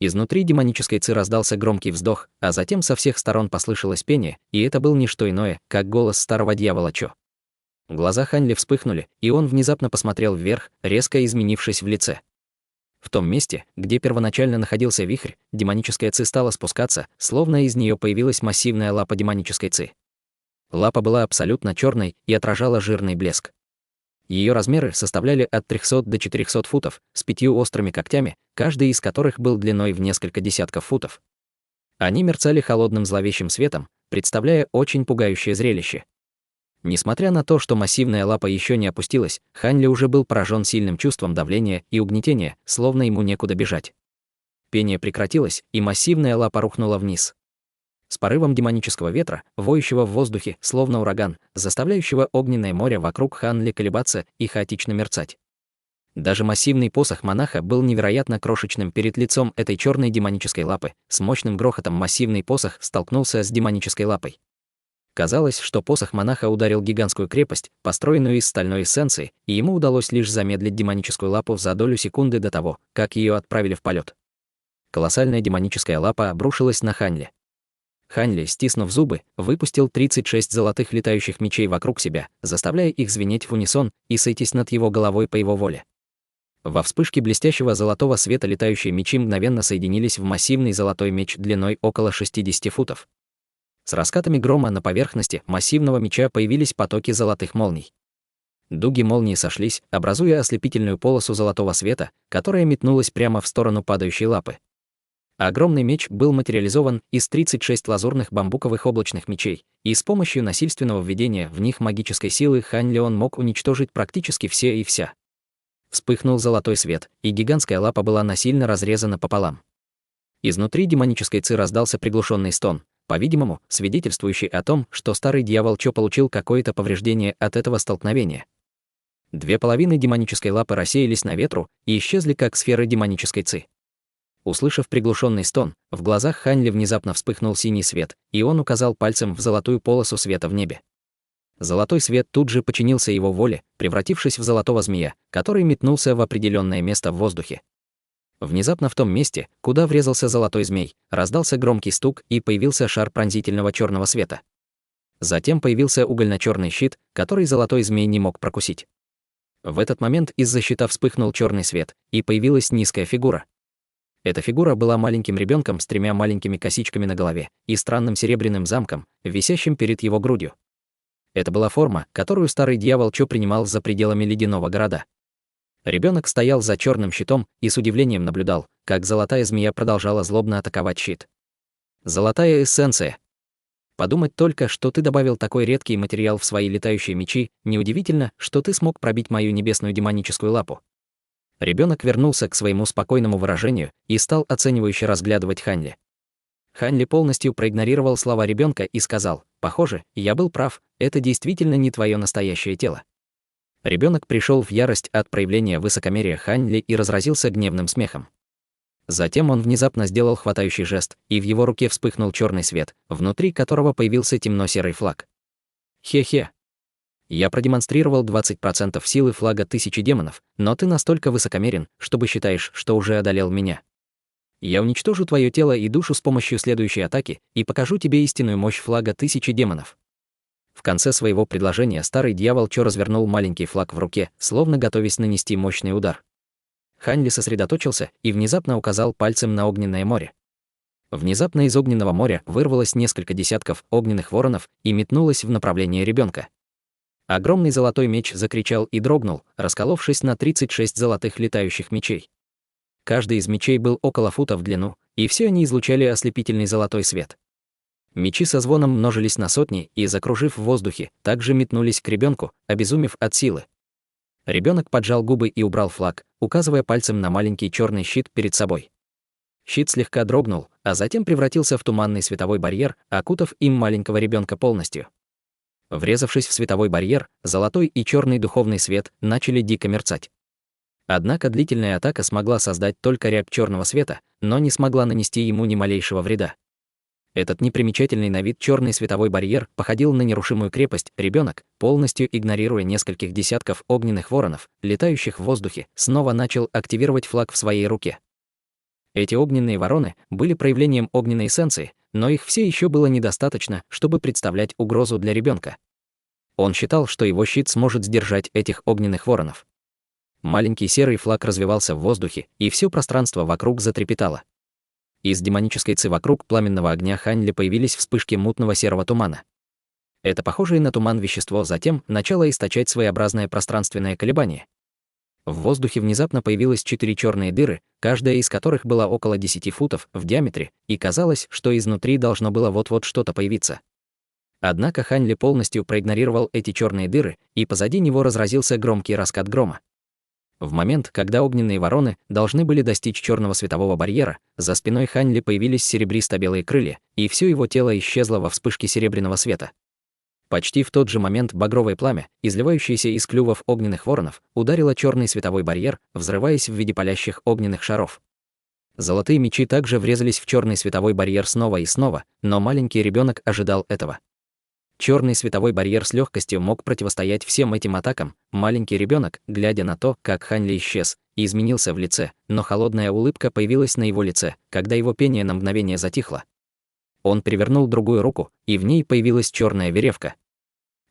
Изнутри демонической ци раздался громкий вздох, а затем со всех сторон послышалось пение, и это был не что иное, как голос старого дьявола Чо. Глаза Хань Ли вспыхнули, и он внезапно посмотрел вверх, резко изменившись в лице. В том месте, где первоначально находился вихрь, демоническая ци стала спускаться, словно из нее появилась массивная лапа демонической ци. Лапа была абсолютно черной и отражала жирный блеск. Ее размеры составляли от 300 до 400 футов, с 5 острыми когтями, каждый из которых был длиной в несколько десятков футов. Они мерцали холодным зловещим светом, представляя очень пугающее зрелище. Несмотря на то, что массивная лапа еще не опустилась, Хань Ли уже был поражен сильным чувством давления и угнетения, словно ему некуда бежать. Пение прекратилось, и массивная лапа рухнула вниз. С порывом демонического ветра, воющего в воздухе, словно ураган, заставляющего огненное море вокруг Хань Ли колебаться и хаотично мерцать. Даже массивный посох монаха был невероятно крошечным перед лицом этой черной демонической лапы. С мощным грохотом массивный посох столкнулся с демонической лапой. Казалось, что посох монаха ударил гигантскую крепость, построенную из стальной эссенции, и ему удалось лишь замедлить демоническую лапу за долю секунды до того, как ее отправили в полет. Колоссальная демоническая лапа обрушилась на Хань Ли. Хань Ли, стиснув зубы, выпустил 36 золотых летающих мечей вокруг себя, заставляя их звенеть в унисон и сойтись над его головой по его воле. Во вспышке блестящего золотого света летающие мечи мгновенно соединились в массивный золотой меч длиной около 60 футов. С раскатами грома на поверхности массивного меча появились потоки золотых молний. Дуги молнии сошлись, образуя ослепительную полосу золотого света, которая метнулась прямо в сторону падающей лапы. Огромный меч был материализован из 36 лазурных бамбуковых облачных мечей, и с помощью насильственного введения в них магической силы Хань Ли мог уничтожить практически все и вся. Вспыхнул золотой свет, и гигантская лапа была насильно разрезана пополам. Изнутри демонической ци раздался приглушенный стон, по-видимому, свидетельствующий о том, что старый дьявол Чо получил какое-то повреждение от этого столкновения. Две половины демонической лапы рассеялись на ветру и исчезли как сферы демонической ци. Услышав приглушенный стон, в глазах Хань Ли внезапно вспыхнул синий свет, и он указал пальцем в золотую полосу света в небе. Золотой свет тут же подчинился его воле, превратившись в золотого змея, который метнулся в определенное место в воздухе. Внезапно в том месте, куда врезался золотой змей, раздался громкий стук, и появился шар пронзительного черного света. Затем появился угольно-черный щит, который золотой змей не мог прокусить. В этот момент из-за щита вспыхнул черный свет, и появилась низкая фигура. Эта фигура была маленьким ребенком с 3 маленькими косичками на голове и странным серебряным замком, висящим перед его грудью. Это была форма, которую старый дьявол Чо принимал за пределами ледяного города. Ребенок стоял за черным щитом и с удивлением наблюдал, как золотая змея продолжала злобно атаковать щит. Золотая эссенция. Подумать только, что ты добавил такой редкий материал в свои летающие мечи, неудивительно, что ты смог пробить мою небесную демоническую лапу. Ребенок вернулся к своему спокойному выражению и стал оценивающе разглядывать Хань Ли. Хань Ли полностью проигнорировал слова ребенка и сказал: «Похоже, я был прав, это действительно не твое настоящее тело». Ребенок пришел в ярость от проявления высокомерия Хань Ли и разразился гневным смехом. Затем он внезапно сделал хватающий жест, и в его руке вспыхнул черный свет, внутри которого появился темно-серый флаг. Хе-хе. Я продемонстрировал 20% силы флага 1000 демонов, но ты настолько высокомерен, чтобы считаешь, что уже одолел меня. Я уничтожу твое тело и душу с помощью следующей атаки и покажу тебе истинную мощь флага 1000 демонов. В конце своего предложения старый дьявол Чо развернул маленький флаг в руке, словно готовясь нанести мощный удар. Хань Ли сосредоточился и внезапно указал пальцем на огненное море. Внезапно из огненного моря вырвалось несколько десятков огненных воронов и метнулось в направлении ребенка. Огромный золотой меч закричал и дрогнул, расколовшись на 36 золотых летающих мечей. Каждый из мечей был около фута в длину, и все они излучали ослепительный золотой свет. Мечи со звоном множились на сотни и, закружив в воздухе, также метнулись к ребенку, обезумев от силы. Ребенок поджал губы и убрал флаг, указывая пальцем на маленький черный щит перед собой. Щит слегка дрогнул, а затем превратился в туманный световой барьер, окутав им маленького ребенка полностью. Врезавшись в световой барьер, золотой и черный духовный свет начали дико мерцать. Однако длительная атака смогла создать только рябь черного света, но не смогла нанести ему ни малейшего вреда. Этот непримечательный на вид черный световой барьер походил на нерушимую крепость. Ребенок, полностью игнорируя нескольких десятков огненных воронов, летающих в воздухе, снова начал активировать флаг в своей руке. Эти огненные вороны были проявлением огненной эссенции, но их все еще было недостаточно, чтобы представлять угрозу для ребенка. Он считал, что его щит сможет сдержать этих огненных воронов. Маленький серый флаг развивался в воздухе, и все пространство вокруг затрепетало. Из демонической ци вокруг пламенного огня Хань Ли появились вспышки мутного серого тумана. Это похожее на туман вещество затем начало источать своеобразное пространственное колебание. В воздухе внезапно появилось 4 черные дыры, каждая из которых была около 10 футов в диаметре, и казалось, что изнутри должно было вот-вот что-то появиться. Однако Хань Ли полностью проигнорировал эти черные дыры, и позади него разразился громкий раскат грома. В момент, когда огненные вороны должны были достичь черного светового барьера, за спиной Хань Ли появились серебристо-белые крылья, и все его тело исчезло во вспышке серебряного света. Почти в тот же момент багровое пламя, изливающееся из клювов огненных воронов, ударило черный световой барьер, взрываясь в виде палящих огненных шаров. Золотые мечи также врезались в черный световой барьер снова и снова, но маленький ребенок ожидал этого. Черный световой барьер с легкостью мог противостоять всем этим атакам. Маленький ребенок, глядя на то, как Хань Ли исчез, изменился в лице, но холодная улыбка появилась на его лице, когда его пение на мгновение затихло. Он перевернул другую руку, и в ней появилась черная веревка.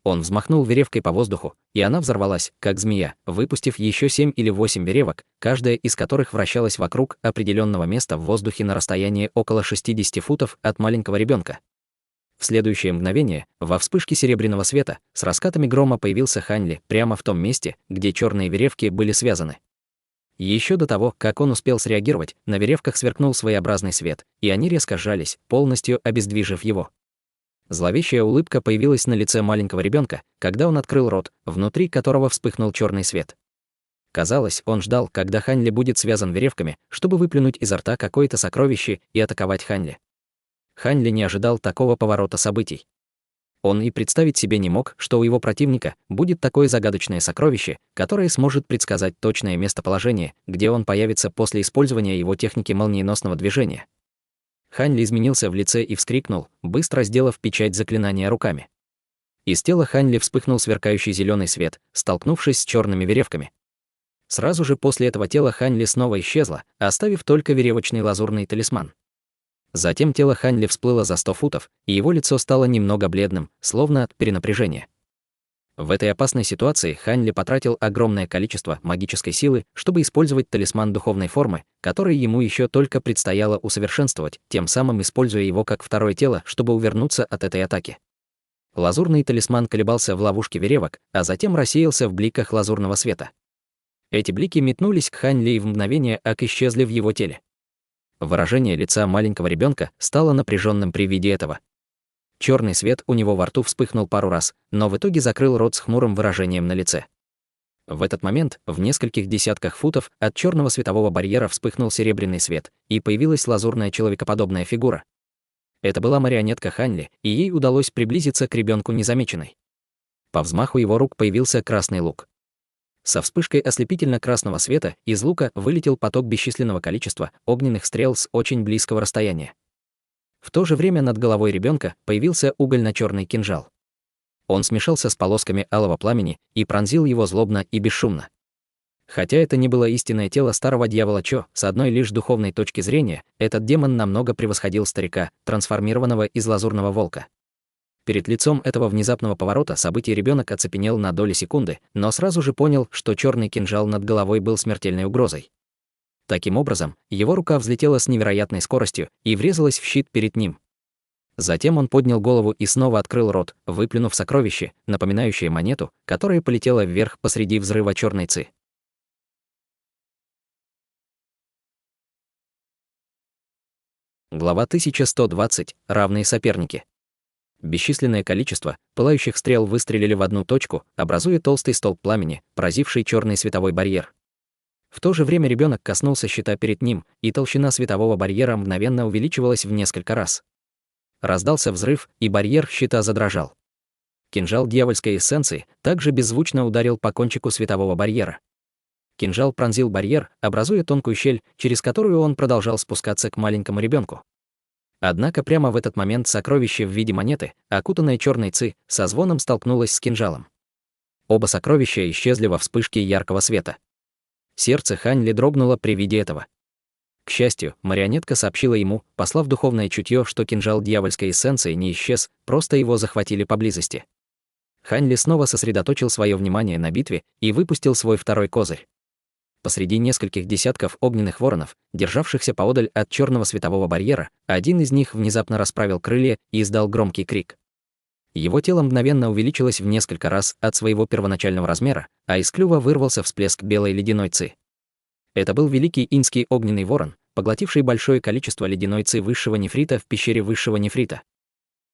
Он взмахнул веревкой по воздуху, и она взорвалась, как змея, выпустив еще 7 или 8 веревок, каждая из которых вращалась вокруг определенного места в воздухе на расстоянии около 60 футов от маленького ребенка. В следующее мгновение, во вспышке серебряного света, с раскатами грома появился Хань Ли прямо в том месте, где черные веревки были связаны. Еще до того, как он успел среагировать, на веревках сверкнул своеобразный свет, и они резко сжались, полностью обездвижив его. Зловещая улыбка появилась на лице маленького ребенка, когда он открыл рот, внутри которого вспыхнул черный свет. Казалось, он ждал, когда Хань Ли будет связан веревками, чтобы выплюнуть изо рта какое-то сокровище и атаковать Хань Ли. Хань Ли не ожидал такого поворота событий. Он и представить себе не мог, что у его противника будет такое загадочное сокровище, которое сможет предсказать точное местоположение, где он появится после использования его техники молниеносного движения. Хань Ли изменился в лице и вскрикнул, быстро сделав печать заклинания руками. Из тела Хань Ли вспыхнул сверкающий зеленый свет, столкнувшись с черными веревками. Сразу же после этого тело Хань Ли снова исчезло, оставив только веревочный лазурный талисман. Затем тело Хань Ли всплыло за 100 футов, и его лицо стало немного бледным, словно от перенапряжения. В этой опасной ситуации Хань Ли потратил огромное количество магической силы, чтобы использовать талисман духовной формы, который ему еще только предстояло усовершенствовать, тем самым используя его как второе тело, чтобы увернуться от этой атаки. Лазурный талисман колебался в ловушке веревок, а затем рассеялся в бликах лазурного света. Эти блики метнулись к Хань Ли и в мгновение исчезли в его теле. Выражение лица маленького ребенка стало напряженным при виде этого. Черный свет у него во рту вспыхнул пару раз, но в итоге закрыл рот с хмурым выражением на лице. В этот момент, в нескольких десятках футов от черного светового барьера вспыхнул серебряный свет, и появилась лазурная человекоподобная фигура. Это была марионетка Хань Ли, и ей удалось приблизиться к ребенку незамеченной. По взмаху его рук появился красный лук. Со вспышкой ослепительно-красного света из лука вылетел поток бесчисленного количества огненных стрел с очень близкого расстояния. В то же время над головой ребенка появился угольно-черный кинжал. Он смешался с полосками алого пламени и пронзил его злобно и бесшумно. Хотя это не было истинное тело старого дьявола Чо, с одной лишь духовной точки зрения, этот демон намного превосходил старика, трансформированного из лазурного волка. Перед лицом этого внезапного поворота событий ребенок оцепенел на доли секунды, но сразу же понял, что черный кинжал над головой был смертельной угрозой. Таким образом, его рука взлетела с невероятной скоростью и врезалась в щит перед ним. Затем он поднял голову и снова открыл рот, выплюнув сокровище, напоминающее монету, которая полетела вверх посреди взрыва черной ци. Глава 1120. Равные соперники. Бесчисленное количество пылающих стрел выстрелили в одну точку, образуя толстый столб пламени, поразивший черный световой барьер. В то же время ребенок коснулся щита перед ним, и толщина светового барьера мгновенно увеличивалась в несколько раз. Раздался взрыв, и барьер щита задрожал. Кинжал дьявольской эссенции также беззвучно ударил по кончику светового барьера. Кинжал пронзил барьер, образуя тонкую щель, через которую он продолжал спускаться к маленькому ребенку. Однако прямо в этот момент сокровище в виде монеты, окутанное черной ци, со звоном столкнулось с кинжалом. Оба сокровища исчезли во вспышке яркого света. Сердце Хань Ли дрогнуло при виде этого. К счастью, марионетка сообщила ему, послав духовное чутье, что кинжал дьявольской эссенции не исчез, просто его захватили поблизости. Хань Ли снова сосредоточил свое внимание на битве и выпустил свой второй козырь. Посреди нескольких десятков огненных воронов, державшихся поодаль от черного светового барьера, один из них внезапно расправил крылья и издал громкий крик. Его тело мгновенно увеличилось в несколько раз от своего первоначального размера, а из клюва вырвался всплеск белой ледяной ци. Это был великий инский огненный ворон, поглотивший большое количество ледяной ци высшего нефрита в пещере высшего нефрита.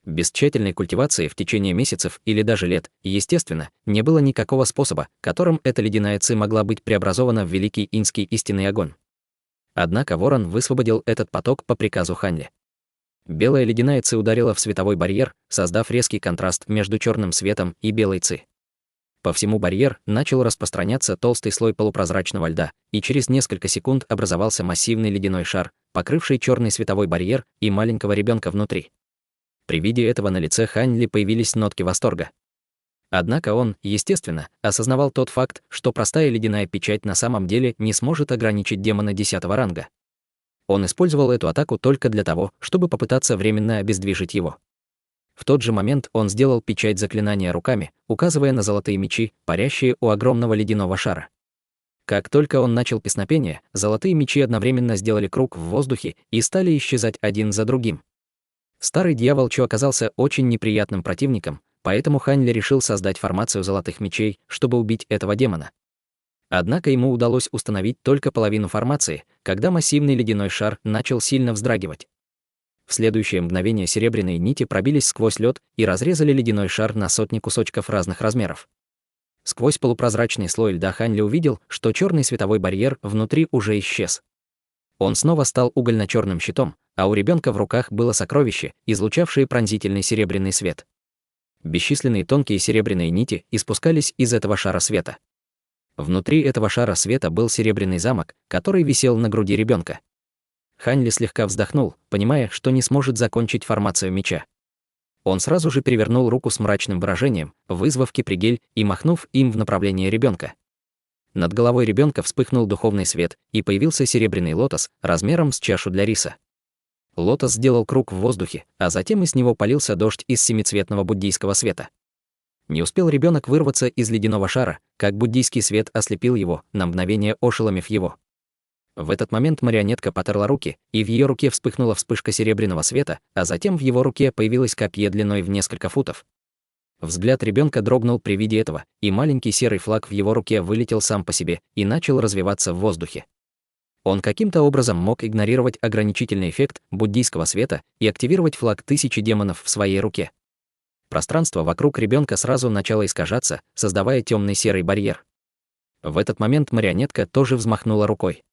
Без тщательной культивации в течение месяцев или даже лет, естественно, не было никакого способа, которым эта ледяная ци могла быть преобразована в великий инский истинный огонь. Однако ворон высвободил этот поток по приказу Хань Ли. Белая ледяная ци ударила в световой барьер, создав резкий контраст между черным светом и белой ци. По всему барьер начал распространяться толстый слой полупрозрачного льда, и через несколько секунд образовался массивный ледяной шар, покрывший черный световой барьер и маленького ребенка внутри. При виде этого на лице Хань Ли появились нотки восторга. Однако он, естественно, осознавал тот факт, что простая ледяная печать на самом деле не сможет ограничить демона 10-го ранга. Он использовал эту атаку только для того, чтобы попытаться временно обездвижить его. В тот же момент он сделал печать заклинания руками, указывая на золотые мечи, парящие у огромного ледяного шара. Как только он начал песнопение, золотые мечи одновременно сделали круг в воздухе и стали исчезать один за другим. Старый дьявол Чу оказался очень неприятным противником, поэтому Хань Ли решил создать формацию золотых мечей, чтобы убить этого демона. Однако ему удалось установить только половину формации, когда массивный ледяной шар начал сильно вздрагивать. В следующее мгновение серебряные нити пробились сквозь лед и разрезали ледяной шар на сотни кусочков разных размеров. Сквозь полупрозрачный слой льда Хань Ли увидел, что черный световой барьер внутри уже исчез. Он снова стал угольно-черным щитом, а у ребенка в руках было сокровище, излучавшее пронзительный серебряный свет. Бесчисленные тонкие серебряные нити испускались из этого шара света. Внутри этого шара света был серебряный замок, который висел на груди ребенка. Хань Ли слегка вздохнул, понимая, что не сможет закончить формацию меча. Он сразу же перевернул руку с мрачным выражением, вызвав кипригель и махнув им в направлении ребенка. Над головой ребенка вспыхнул духовный свет, и появился серебряный лотос размером с чашу для риса. Лотос сделал круг в воздухе, а затем из него полился дождь из семицветного буддийского света. Не успел ребенок вырваться из ледяного шара, как буддийский свет ослепил его, на мгновение ошеломив его. В этот момент марионетка потерла руки, и в ее руке вспыхнула вспышка серебряного света, а затем в его руке появилось копье длиной в несколько футов. Взгляд ребенка дрогнул при виде этого, и маленький серый флаг в его руке вылетел сам по себе и начал развиваться в воздухе. Он каким-то образом мог игнорировать ограничительный эффект буддийского света и активировать флаг 1000 демонов в своей руке. Пространство вокруг ребенка сразу начало искажаться, создавая темный серый барьер. В этот момент марионетка тоже взмахнула рукой.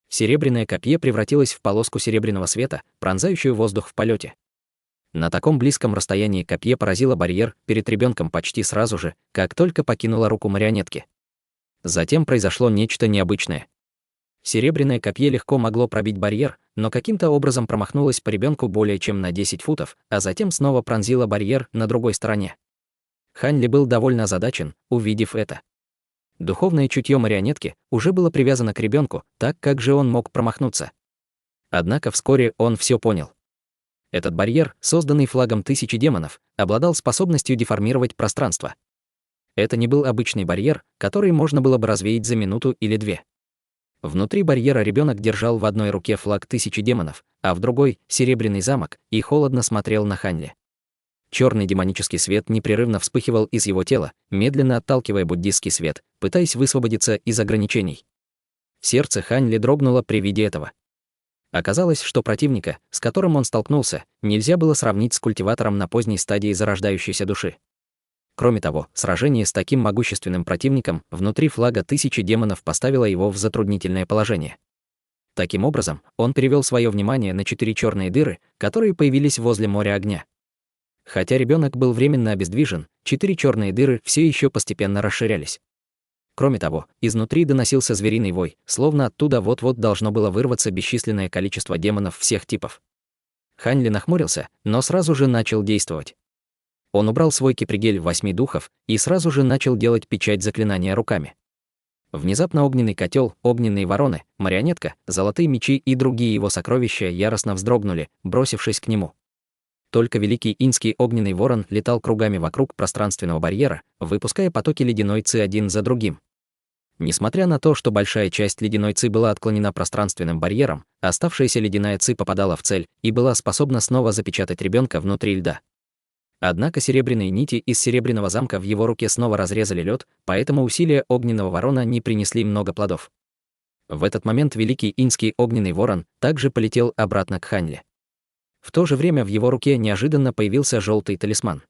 Серебряное копье превратилось в полоску серебряного света, пронзающую воздух в полете. На таком близком расстоянии копье поразило барьер перед ребенком почти сразу же, как только покинуло руку марионетки. Затем произошло нечто необычное. Серебряное копье легко могло пробить барьер, но каким-то образом промахнулось по ребенку более чем на 10 футов, а затем снова пронзило барьер на другой стороне. Хань Ли был довольно озадачен, увидев это. Духовное чутье марионетки уже было привязано к ребенку, так как же он мог промахнуться. Однако вскоре он все понял. Этот барьер, созданный флагом 1000 демонов, обладал способностью деформировать пространство. Это не был обычный барьер, который можно было бы развеять за минуту или две. Внутри барьера ребенок держал в одной руке флаг 1000 демонов, а в другой — серебряный замок, и холодно смотрел на Хань Ли. Черный демонический свет непрерывно вспыхивал из его тела, медленно отталкивая буддийский свет, пытаясь высвободиться из ограничений. Сердце Хань Ли дрогнуло при виде этого. Оказалось, что противника, с которым он столкнулся, нельзя было сравнить с культиватором на поздней стадии зарождающейся души. Кроме того, сражение с таким могущественным противником внутри флага 1000 демонов поставило его в затруднительное положение. Таким образом, он перевел свое внимание на 4 черные дыры, которые появились возле моря огня. Хотя ребенок был временно обездвижен, 4 черные дыры все еще постепенно расширялись. Кроме того, изнутри доносился звериный вой, словно оттуда вот-вот должно было вырваться бесчисленное количество демонов всех типов. Хань Ли нахмурился, но сразу же начал действовать. Он убрал свой кипригель 8 духов и сразу же начал делать печать заклинания руками. Внезапно огненный котел, огненные вороны, марионетка, золотые мечи и другие его сокровища яростно вздрогнули, бросившись к нему. Только великий инский огненный ворон летал кругами вокруг пространственного барьера, выпуская потоки ледяной ци один за другим. Несмотря на то, что большая часть ледяной ци была отклонена пространственным барьером, оставшаяся ледяная ци попадала в цель и была способна снова запечатать ребенка внутри льда. Однако серебряные нити из серебряного замка в его руке снова разрезали лед, поэтому усилия огненного ворона не принесли много плодов. В этот момент великий инский огненный ворон также полетел обратно к Хань Ли. В то же время в его руке неожиданно появился желтый талисман.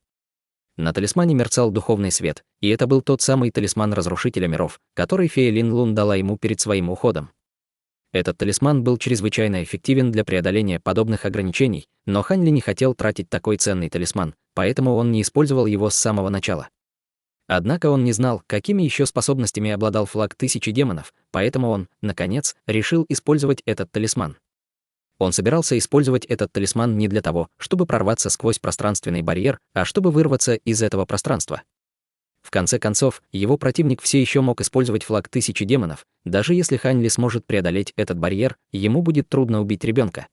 На талисмане мерцал духовный свет, и это был тот самый талисман Разрушителя миров, который фея Лин Лун дала ему перед своим уходом. Этот талисман был чрезвычайно эффективен для преодоления подобных ограничений, но Хань Ли не хотел тратить такой ценный талисман, поэтому он не использовал его с самого начала. Однако он не знал, какими еще способностями обладал флаг Тысячи демонов, поэтому он, наконец, решил использовать этот талисман. Он собирался использовать этот талисман не для того, чтобы прорваться сквозь пространственный барьер, а чтобы вырваться из этого пространства. В конце концов, его противник все еще мог использовать флаг Тысячи демонов, даже если Хань Ли сможет преодолеть этот барьер, ему будет трудно убить ребенка.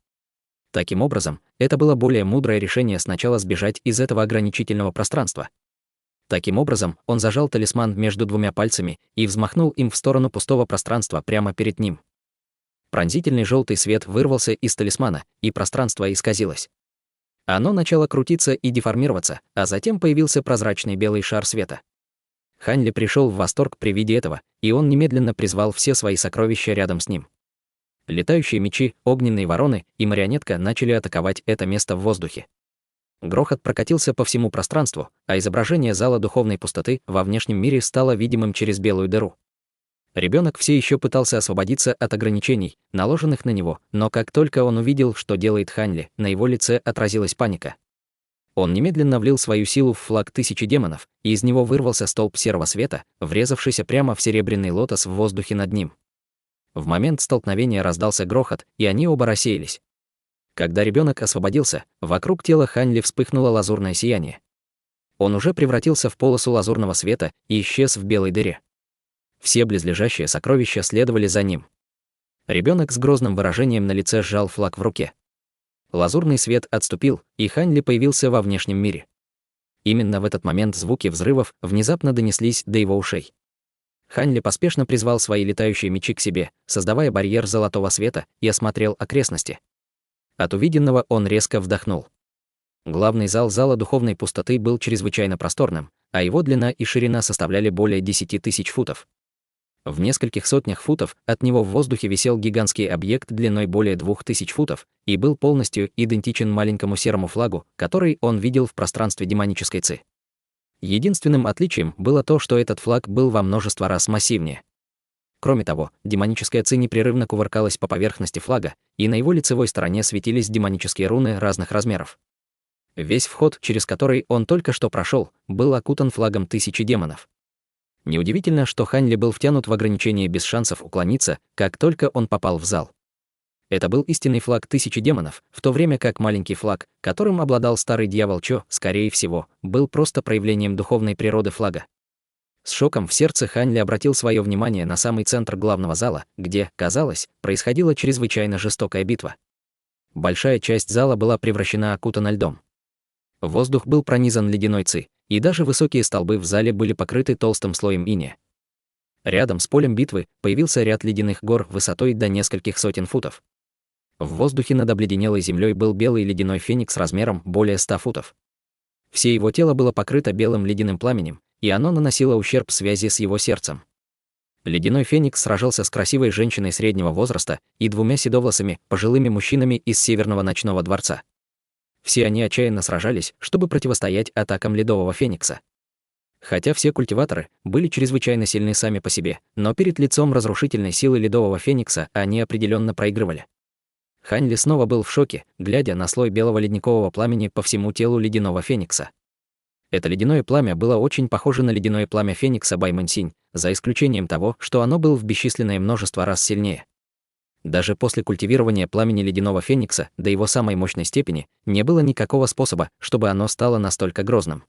Таким образом, это было более мудрое решение сначала сбежать из этого ограничительного пространства. Таким образом, он зажал талисман между двумя пальцами и взмахнул им в сторону пустого пространства прямо перед ним. Пронзительный желтый свет вырвался из талисмана, и пространство исказилось. Оно начало крутиться и деформироваться, а затем появился прозрачный белый шар света. Хань Ли пришел в восторг при виде этого, и он немедленно призвал все свои сокровища рядом с ним. Летающие мечи, огненные вороны и марионетка начали атаковать это место в воздухе. Грохот прокатился по всему пространству, а изображение зала духовной пустоты во внешнем мире стало видимым через белую дыру. Ребенок все еще пытался освободиться от ограничений, наложенных на него, но как только он увидел, что делает Хань Ли, на его лице отразилась паника. Он немедленно влил свою силу в флаг Тысячи демонов, и из него вырвался столб серого света, врезавшийся прямо в серебряный лотос в воздухе над ним. В момент столкновения раздался грохот, и они оба рассеялись. Когда ребенок освободился, вокруг тела Хань Ли вспыхнуло лазурное сияние. Он уже превратился в полосу лазурного света и исчез в белой дыре. Все близлежащие сокровища следовали за ним. Ребенок с грозным выражением на лице сжал флаг в руке. Лазурный свет отступил, и Хань Ли появился во внешнем мире. Именно в этот момент звуки взрывов внезапно донеслись до его ушей. Хань Ли поспешно призвал свои летающие мечи к себе, создавая барьер золотого света, и осмотрел окрестности. От увиденного он резко вдохнул. Главный зал зала духовной пустоты был чрезвычайно просторным, а его длина и ширина составляли более 10 000 футов. В нескольких сотнях футов от него в воздухе висел гигантский объект длиной более 2000 футов и был полностью идентичен маленькому серому флагу, который он видел в пространстве демонической ци. Единственным отличием было то, что этот флаг был во множество раз массивнее. Кроме того, демоническая ци непрерывно кувыркалась по поверхности флага, и на его лицевой стороне светились демонические руны разных размеров. Весь вход, через который он только что прошел, был окутан флагом Тысячи демонов. Неудивительно, что Хань Ли был втянут в ограничение без шансов уклониться, как только он попал в зал. Это был истинный флаг Тысячи демонов, в то время как маленький флаг, которым обладал старый дьявол Чо, скорее всего, был просто проявлением духовной природы флага. С шоком в сердце Хань Ли обратил свое внимание на самый центр главного зала, где, казалось, происходила чрезвычайно жестокая битва. Большая часть зала была превращена окутана льдом. Воздух был пронизан ледяной ци, и даже высокие столбы в зале были покрыты толстым слоем иния. Рядом с полем битвы появился ряд ледяных гор высотой до нескольких сотен футов. В воздухе над обледенелой землей был белый ледяной феникс размером более 100 футов. Все его тело было покрыто белым ледяным пламенем, и оно наносило ущерб связи с его сердцем. Ледяной феникс сражался с красивой женщиной среднего возраста и двумя седовласыми, пожилыми мужчинами из Северного ночного дворца. Все они отчаянно сражались, чтобы противостоять атакам ледового феникса. Хотя все культиваторы были чрезвычайно сильны сами по себе, но перед лицом разрушительной силы ледового феникса они определенно проигрывали. Хань Ли снова был в шоке, глядя на слой белого ледникового пламени по всему телу ледяного феникса. Это ледяное пламя было очень похоже на ледяное пламя феникса Баймэнсинь, за исключением того, что оно было в бесчисленное множество раз сильнее. Даже после культивирования пламени ледяного феникса до его самой мощной степени не было никакого способа, чтобы оно стало настолько грозным.